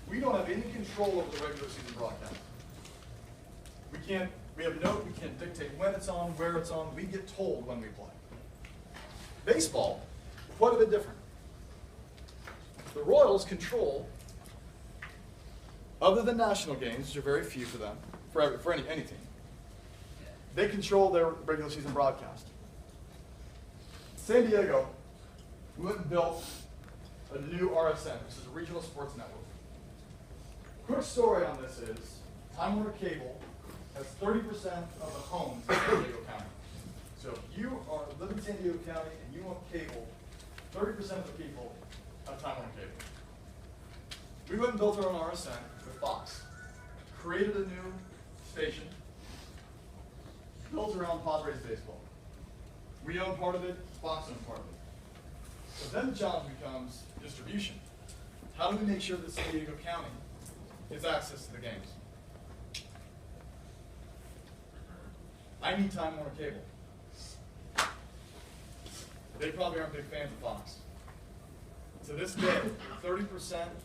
We don't have any control over the regular season broadcast. We can't dictate when it's on, where it's on. We get told when we play. Baseball, quite a bit different. The Royals control, other than national games, which are very few for them, for any team, they control their regular season broadcast. San Diego, we went and built a new RSN, which is a regional sports network. Quick story on this is, Time Warner Cable has 30% of the homes in San Diego County. So if you live in San Diego County and you want cable, 30% of the people have Time Warner Cable. We went and built our own RSN with Fox, created a new station, built around Padres baseball. We own part of it, Fox owns part of it. So then the challenge becomes distribution. How do we make sure that San Diego County gets access to the games? I need Time Warner Cable. They probably aren't big fans of Fox. To this day, 30%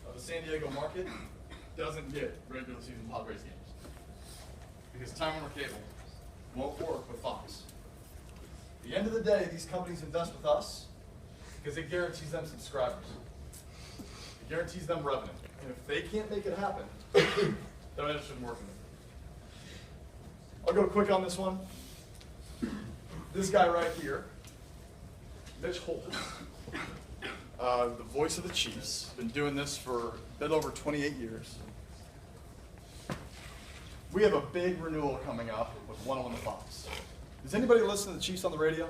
of the San Diego market doesn't get regular season Padres games because Time Warner Cable won't work with Fox. At the end of the day, these companies invest with us because it guarantees them subscribers. It guarantees them revenue. And if they can't make it happen, they're not interested in working with it. I'll go quick on this one. This guy right here, Mitch Holtz, the voice of the Chiefs, been doing this for a bit over 28 years. We have a big renewal coming up with 101 Fox. Does anybody listen to the Chiefs on the radio?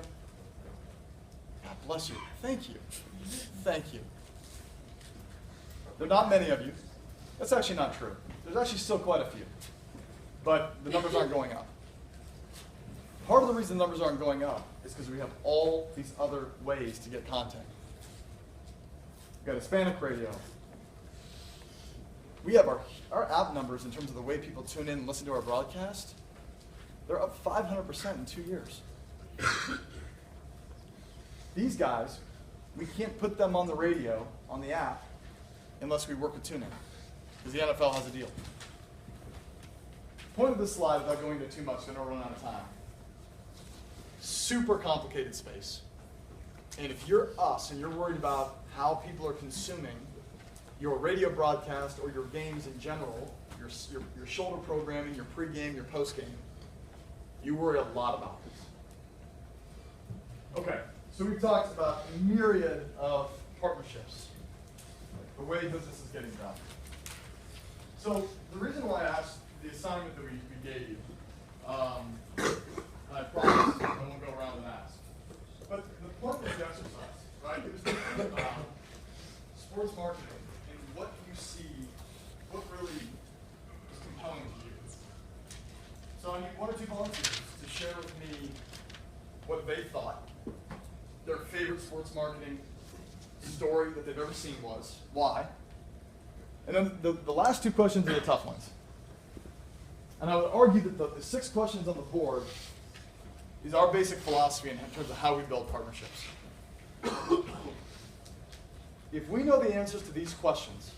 God bless you. Thank you. Thank you. There are not many of you. That's actually not true. There's actually still quite a few. But the numbers aren't going up. Part of the reason the numbers aren't going up is because we have all these other ways to get content. We've got Hispanic radio. We have our app numbers in terms of the way people tune in and listen to our broadcast. They're up 500% in 2 years. These guys, we can't put them on the radio, on the app, unless we work with TuneIn, because the NFL has a deal. Point of this slide, without going into too much, because I know we're running out of time. Super complicated space. And if you're us and you're worried about how people are consuming your radio broadcast or your games in general, your shoulder programming, your pregame, your postgame, you worry a lot about this. Okay, so we've talked about a myriad of partnerships, the way business is getting done. So the reason why I asked the assignment that we gave you, and I promise I won't go around and ask. But the point of the exercise, right, it was thinking about sports marketing and what you see, what really is compelling to you. So I need 1 or 2 volunteers to share with me what they thought their favorite sports marketing story that they've ever seen was, why. And then the last 2 questions are the tough ones. And I would argue that the 6 questions on the board is our basic philosophy in terms of how we build partnerships. If we know the answers to these questions,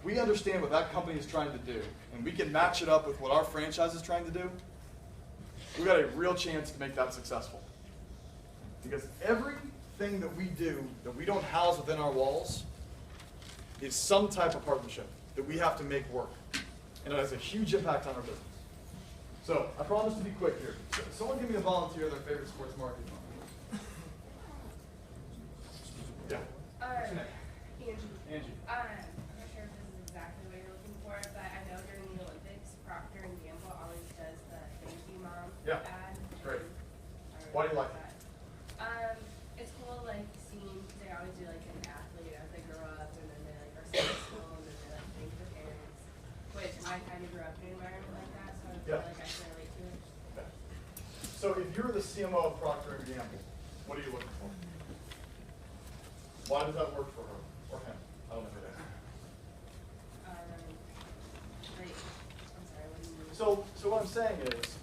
we understand what that company is trying to do, and we can match it up with what our franchise is trying to do, we've got a real chance to make that successful. Because everything that we do that we don't house within our walls is some type of partnership that we have to make work. And it has a huge impact on our business. So I promise to be quick here. Someone give me a volunteer their favorite sports marketing company. Yeah. Angie. Angie. I'm not sure if this is exactly what you're looking for, but I know during the Olympics, Procter and Gamble always does the Thank You Mom Yeah. ad. Great. I Why do you really like it? that. It's cool, like, seeing, because they always do, like, an athlete as they grow up, and then they, like, are successful, and then they, like, thank their parents, which I kind of grew up in an environment like that, so I feel Yeah. like I can relate to it. Okay. So if you're the CMO of Procter & Gamble, what are you looking for? Why does that work for her or him? I don't know who that is. Great. I'm sorry, what do you mean? So what I'm saying is,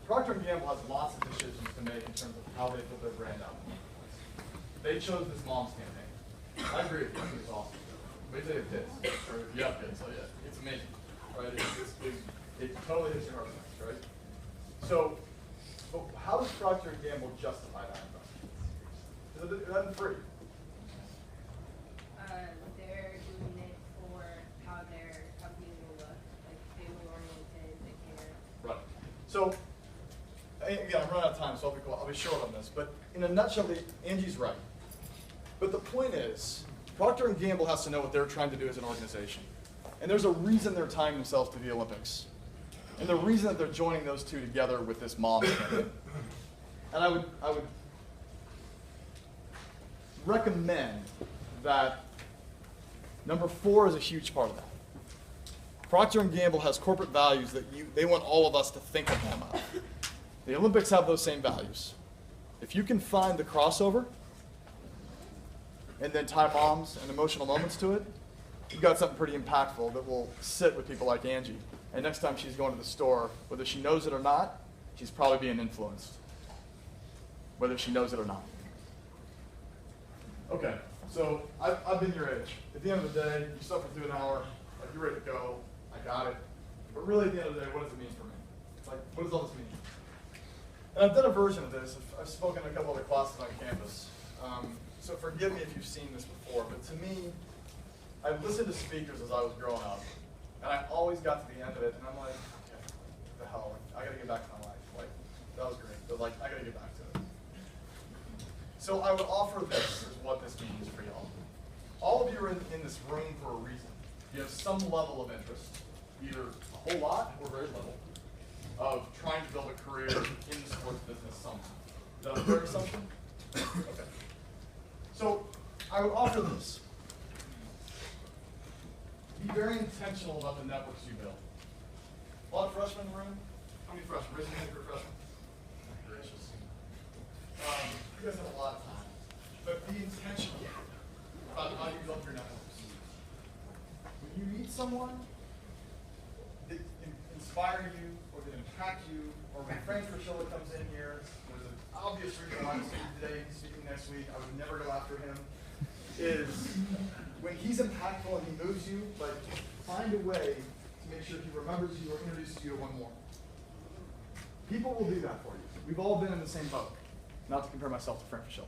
Procter & Gamble has lots of decisions to make in terms of how they put their brand out in the marketplace. They chose this mom's campaign. I agree with you, I think it's awesome. Wait till you have kids, or if you have kids, so yeah, it's amazing, right? It totally hits your heart, right? So, but how does Procter & Gamble justify that investment? Because it isn't free. They're doing it for how their company will look, like family oriented, they care. Right. So, again, I'm running out of time, so I'll be short on this. But in a nutshell, Angie's right. But the point is, Procter & Gamble has to know what they're trying to do as an organization. And there's a reason they're tying themselves to the Olympics. And the reason that they're joining those two together with this mom campaign. And I would recommend that number 4 is a huge part of that. Procter & Gamble has corporate values that they want all of us to think of them of. The Olympics have those same values. If you can find the crossover and then tie moms and emotional moments to it, you've got something pretty impactful that will sit with people like Angie. And next time she's going to the store, whether she knows it or not, she's probably being influenced, whether she knows it or not. Okay, so I've been your age. At the end of the day, you suffer through an hour, like you're ready to go, I got it. But really at the end of the day, what does it mean for me? Like, what does all this mean? And I've done a version of this. I've spoken to a couple other classes on campus. So forgive me if you've seen this before, but to me, I've listened to speakers as I was growing up, and I always got to the end of it, and I'm like, okay, what the hell, like, I gotta get back to my life. Like, that was great, but like, I gotta get back to it. So I would offer this as what this means for y'all. All of you are in this room for a reason. You have some level of interest, either a whole lot or very little, of trying to build a career in the sports business somehow. Is that a fair assumption? Okay. So I would offer this. Be very intentional about the networks you build. A lot of freshmen in the room? How many freshmen? Raise your hand if you're a freshman. Gracious. You guys have a lot of time. But be intentional about how you build your networks. When you meet someone that inspire you or that impact you, or when Frank Priscilla comes in here, there's an obvious reason why I'm speaking today, he's speaking next week, I would never go after him, is when he's impactful and he moves you, like, find a way to make sure he remembers you or introduces you to one more. People will do that for you. We've all been in the same boat. Not to compare myself to Frank Priscilla.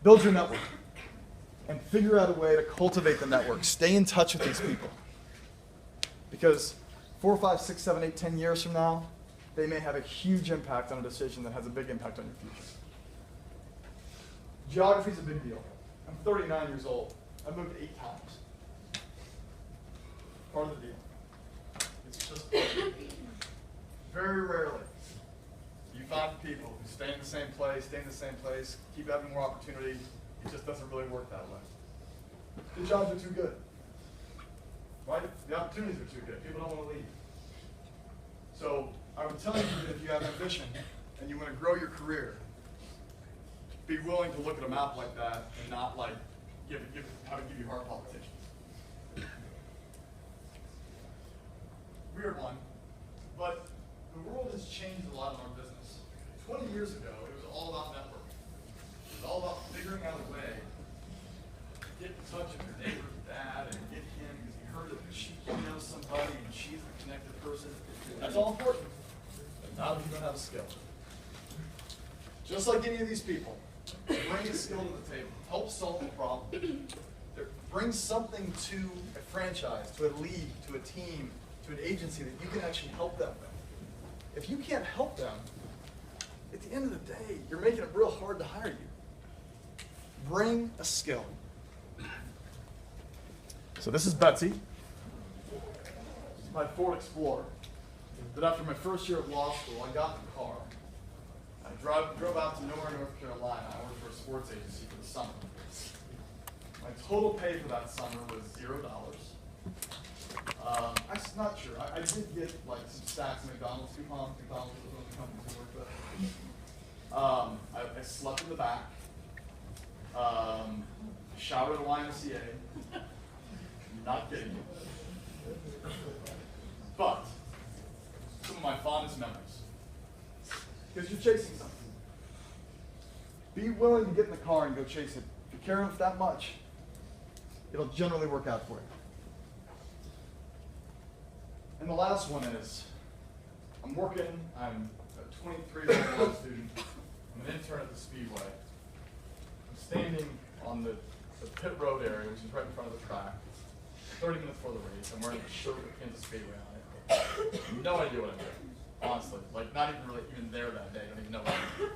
Build your network and figure out a way to cultivate the network. Stay in touch with these people. Because 4, 5, 6, 7, 8, 10 years from now, they may have a huge impact on a decision that has a big impact on your future. Geography is a big deal. I'm 39 years old. I've moved 8 times. part of the deal. It's just very rarely you find people who stay in the same place, keep having more opportunity. It just doesn't really work that way. The jobs are too good, right? The opportunities are too good. People don't want to leave. So I would tell you that if you have ambition and you want to grow your career, be willing to look at a map like that and not like have it give you heart palpitations. Weird one, but the world has changed a lot in our business. 20 years ago, it was all about networking. It was all about figuring out a way to get in touch with your neighbor's dad and get him because he heard that she knows somebody and she's the connected person. That's all important. But not if you don't have a skill. Just like any of these people, bring a skill to the table. Help solve a problem. Bring something to a franchise, to a league, to a team, to an agency that you can actually help them with. If you can't help them, at the end of the day, you're making it real hard to hire you. Bring a skill. So this is Betsy. This is my Ford Explorer. But after my first year of law school, I got in the car. I drove out to nowhere, North Carolina. I worked for a sports agency for the summer. My total pay for that summer was $0. I'm not sure. I did get like some Saks McDonald's coupons. McDonald's was one of the companies I worked with. I slept in the back. Showered at a YMCA. Not kidding you. But some of my fondest memories. Because you're chasing something. Be willing to get in the car and go chase it. If you care enough that much, it'll generally work out for you. And the last one is, I'm a 23-year-old law student. I'm an intern at the Speedway. I'm standing on the pit road area, which is right in front of the track. 30 minutes before the race. I'm wearing a shirt with Kansas Speedway on it. No idea what I'm doing, honestly. Like, not even really even there that day. I don't even know what I'm doing.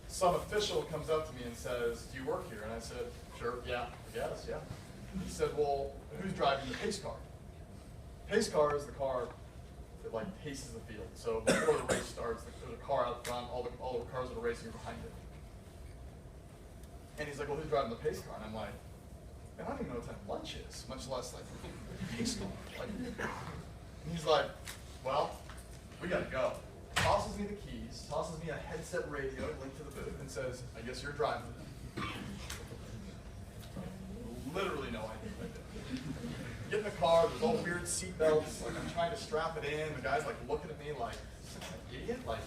Some official comes up to me and says, "Do you work here?" And I said, "Sure, yeah, I guess, yeah." He said, "Well, who's driving the pace car?" Pace car is the car that like paces the field. So before the race starts, there's a car out front, all the cars that are racing are behind it. And he's like, "Well, who's driving the pace car?" And I'm like, "Man, I don't even know what time lunch is, much less like pace car." Like, and he's like, "Well, we gotta go." Tosses me the keys, tosses me a headset radio linked to the booth, and says, "I guess you're driving them." Literally no idea what I did. Get in the car, there's all weird seat belts, like I'm trying to strap it in, the guy's like looking at me like, idiot? Like,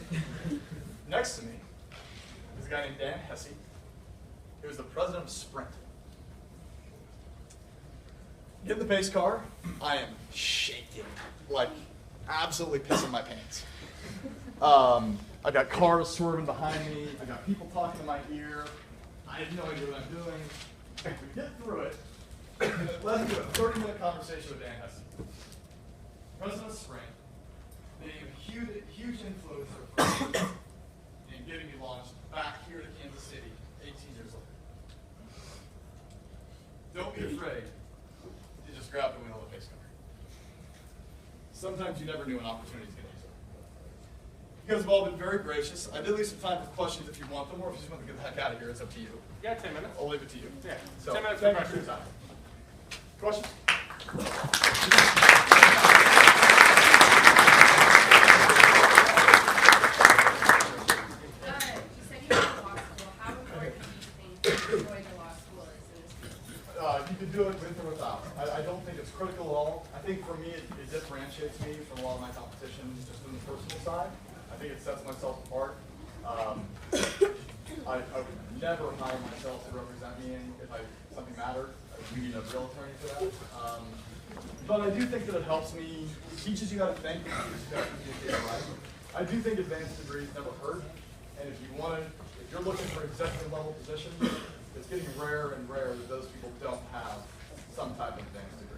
next to me is a guy named Dan Hesse. He was the president of Sprint. Get in the pace car, I am shaking, like absolutely pissing my pants. I got cars swerving behind me, I got people talking in my ear, I have no idea what I'm doing. We get through it, and it led to a 30-minute conversation with Dan Hesse. President of Sprint, being a huge influencer in getting me launched back here to Kansas City 18 years later. Don't be afraid to just grab the wheel of a pace car. Sometimes you never knew an opportunity is going to use it. You guys have all been very gracious. I did leave some time for questions if you want them, or if you just want to get the heck out of here, it's up to you. Yeah, 10 minutes. I'll leave it to you. Yeah, So, 10 minutes thank for you for your questions. time. Questions? You said you went to law school. How important do you think going to law school is in this field? You can do it with or without. I don't think it's critical at all. I think for me, it differentiates me from a lot of my competition just on the personal side. I think it sets myself apart. I would never hire myself to represent me if something mattered. We need a real attorney for that. But I do think that it helps me. It teaches you how to think. It teaches you how to communicate right. I do think advanced degrees never hurt. And if you're looking for executive level positions, it's getting rarer and rarer that those people don't have some type of advanced degree.